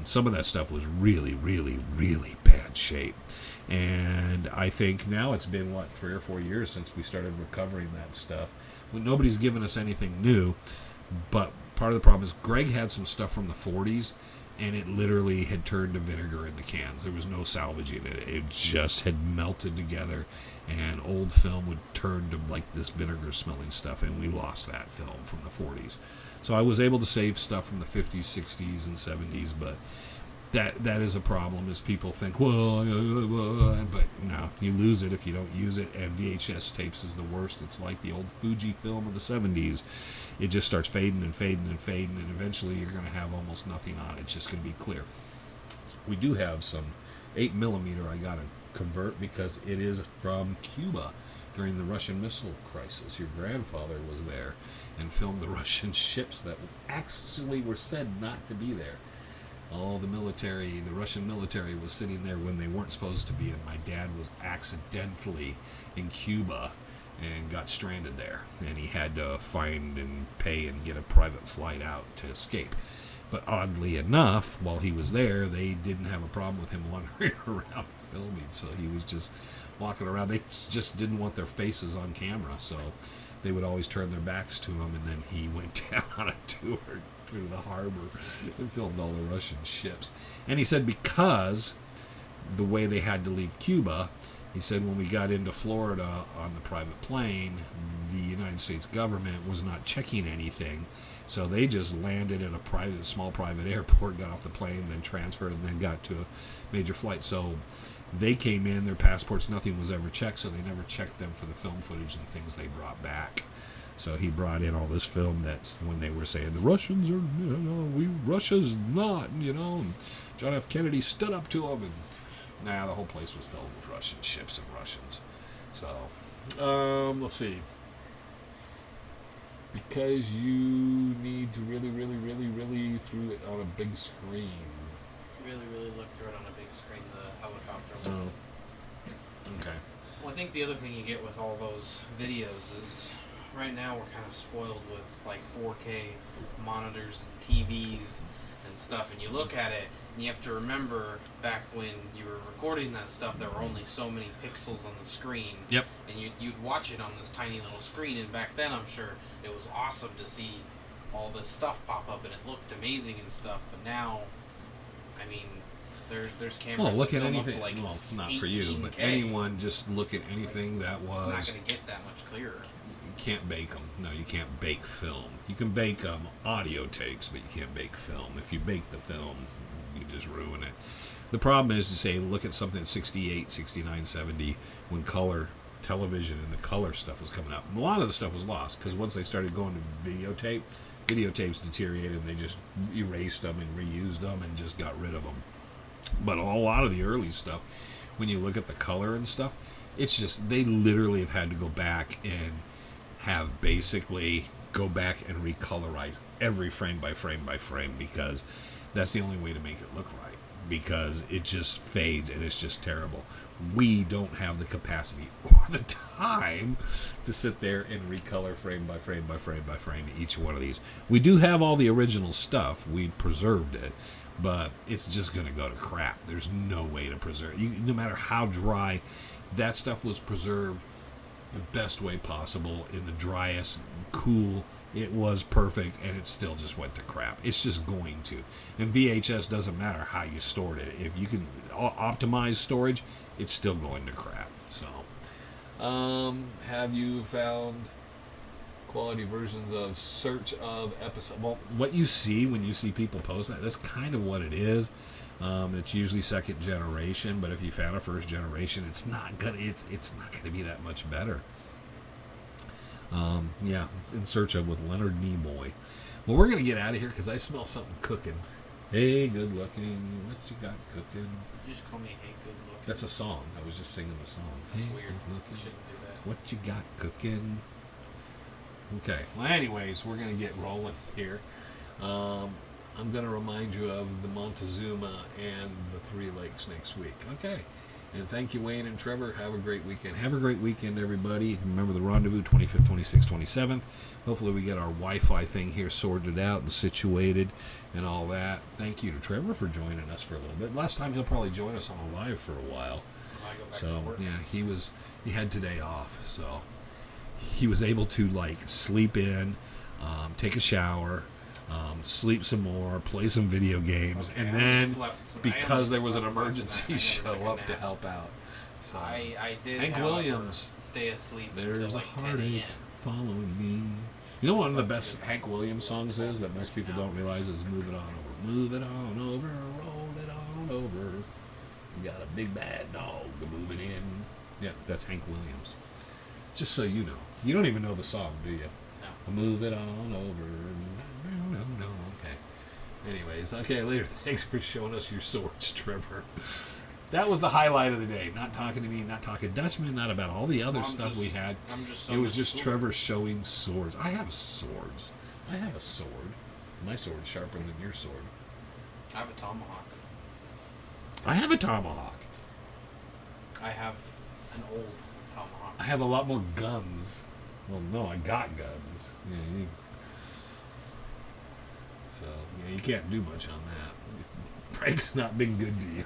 Some of that stuff was really, really, really bad shape. And I think now it's been, 3 or 4 years since we started recovering that stuff. Well, nobody's given us anything new, but part of the problem is Greg had some stuff from the 40s, and it literally had turned to vinegar in the cans. There was no salvaging it. It just had melted together, and old film would turn to like this vinegar-smelling stuff, and we lost that film from the 40s. So I was able to save stuff from the 50s, 60s, and 70s, but that is a problem, is people think, well, but no, you lose it if you don't use it, and VHS tapes is the worst. It's like the old Fuji film of the 70s. It just starts fading and fading and fading, and eventually you're going to have almost nothing on it. It's just going to be clear. We do have some 8mm I got to convert because it is from Cuba during the Russian Missile Crisis. Your grandfather was there and filmed the Russian ships that actually were said not to be there. All the Russian military was sitting there when they weren't supposed to be, and my dad was accidentally in Cuba and got stranded there, and he had to find and pay and get a private flight out to escape. But oddly enough, while he was there, they didn't have a problem with him wandering around filming, so he was just walking around. They just didn't want their faces on camera, so they would always turn their backs to him, and then he went down on a tour through the harbor and filmed all the Russian ships. And he said because the way they had to leave Cuba, He said when we got into Florida on the private plane, the United States government was not checking anything. So they just landed at a small private airport, got off the plane, then transferred, and then got to a major flight. So they came in, their passports, nothing was ever checked, so they never checked them for the film footage and things they brought back. So he brought in all this film that's when they were saying the Russians are, Russia's not, and John F. Kennedy stood up to them, and the whole place was filled with Russian ships and Russians. So, let's see. Because you need to really, really, really, really through it on a big screen. Really, really look through it on a big screen, the helicopter one. Oh. Okay. Well, I think the other thing you get with all those videos is right now we're kind of spoiled with like 4K monitors and TVs and stuff, and you look at it and you have to remember back when you were recording that stuff, there were only so many pixels on the screen. Yep. And you'd watch it on this tiny little screen, and back then I'm sure it was awesome to see all this stuff pop up and it looked amazing and stuff, but now, I mean, there's cameras. Well, look that at film up anything. to like Well, not for you, but 18K. anyone just look at anything that was. Not going to get that much clearer. You can't bake them. No, you can't bake film. You can bake audio tapes, but you can't bake film. If you bake the film, you just ruin it. The problem is to say, look at something at 68, 69, 70, when color television and the color stuff was coming out. And a lot of the stuff was lost because once they started going to videotapes deteriorated and they just erased them and reused them and just got rid of them. But a lot of the early stuff, when you look at the color and stuff, it's just, they literally have had to go back and have basically go back and recolorize every frame by frame by frame because that's the only way to make it look right. Because it just fades and it's just terrible. We don't have the capacity or the time to sit there and recolor frame by frame by frame by frame each one of these. We do have all the original stuff. We preserved it, but it's just going to go to crap. There's no way to preserve it. No matter how dry, that stuff was preserved the best way possible in the driest, cool. It was perfect, and it still just went to crap. It's just going to. And VHS doesn't matter how you stored it. If you can optimize storage, it's still going to crap. So, have you found quality versions of search of episode? Well, what you see when you see people post that, that's kind of what it is. It's usually second generation, but if you found a first generation, it's not gonna be that much better. It's In Search of with Leonard Nimoy. Well, we're going to get out of here because I smell something cooking. Hey, good looking. What you got cooking? You just call me Hey Good Looking. That's a song. I was just singing the song. That's hey, weird. Good looking. You shouldn't do that. What you got cooking? Okay. Well, anyways, we're going to get rolling here. I'm going to remind you of the Montezuma and the Three Lakes next week. Okay. And thank you, Wayne and Trevor. Have a great weekend. Have a great weekend, everybody. Remember the rendezvous, 25th, 26th, 27th. Hopefully we get our Wi-Fi thing here sorted out and situated and all that. Thank you to Trevor for joining us for a little bit. Last time he'll probably join us on a live for a while. I go back So, to work. yeah, he had today off. So he was able to, sleep in, take a shower, sleep some more, play some video games, Okay, and I then slept- because I there was an slept last emergency, night. I show never took a up to nap. help out. So I did Hank however, Williams. stay asleep There's until a like 10 heartache a.m. following me. You know one of the best Hank Williams songs is that most people don't realize is Move It On Over. Move it on over, roll it on over. You got a big bad dog to move it in. Yeah, that's Hank Williams. Just so you know. You don't even know the song, do you? No. Move it on over. No. Okay. Anyways, okay, later. Thanks for showing us your swords, Trevor. That was the highlight of the day. Not talking to me, not talking Dutchman, not about all the other stuff we had. It was just Trevor showing swords. I have swords. I have a sword. My sword's sharper than your sword. I have a tomahawk. I have a tomahawk. I have an old tomahawk. I have a lot more guns. Well, no, I got guns. Yeah, so, you can't do much on that. Frank's not been good to you.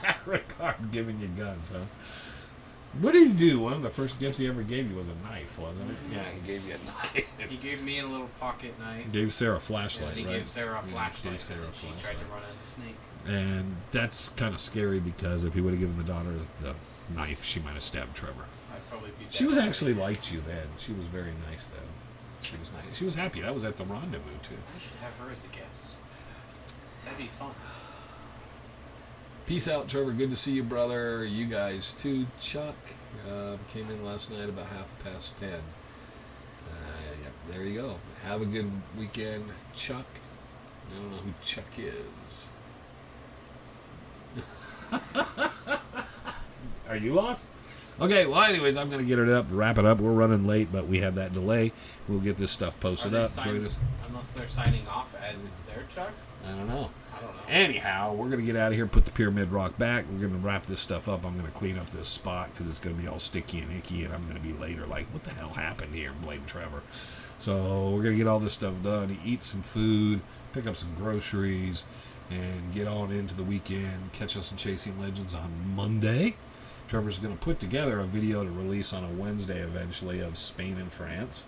I regard giving you guns, huh? What did he do? One of the first gifts he ever gave you was a knife, wasn't it? Mm-hmm. Yeah, he gave you a knife. He gave me a little pocket knife. Gave Sarah a flashlight, And he right? gave Sarah a flashlight. Gave Sarah a and she tried flashlight. to run into Snake. And that's kind of scary because if he would have given the daughter the knife, she might have stabbed Trevor. I'd probably be dead. She was actually liked you then. She was very nice then. She was nice. She was happy. That was at the rendezvous too. I should have her as a guest. That'd be fun. Peace out, Trevor. Good to see you, brother. You guys too. Chuck came in last night about 10:30. Yep, there you go. Have a good weekend, Chuck. I don't know who Chuck is. Are you lost? Okay, well, anyways, I'm going to get it up, wrap it up. We're running late, but we had that delay. We'll get this stuff posted up. Join us. Unless they're signing off as their Chuck? I don't know. I don't know. Anyhow, we're going to get out of here, put the Pyramid Rock back. We're going to wrap this stuff up. I'm going to clean up this spot because it's going to be all sticky and icky, and I'm going to be later like, what the hell happened here? Blame Trevor. So we're going to get all this stuff done, eat some food, pick up some groceries, and get on into the weekend. Catch us in Chasing Legends on Monday. Trevor's going to put together a video to release on a Wednesday eventually of Spain and France.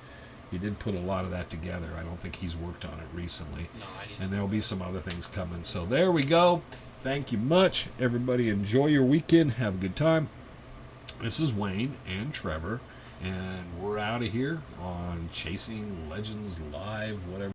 He did put a lot of that together. I don't think he's worked on it recently. No, I didn't. And there'll be some other things coming. So there we go. Thank you much. Everybody enjoy your weekend. Have a good time. This is Wayne and Trevor. And we're out of here on Chasing Legends Live, whatever.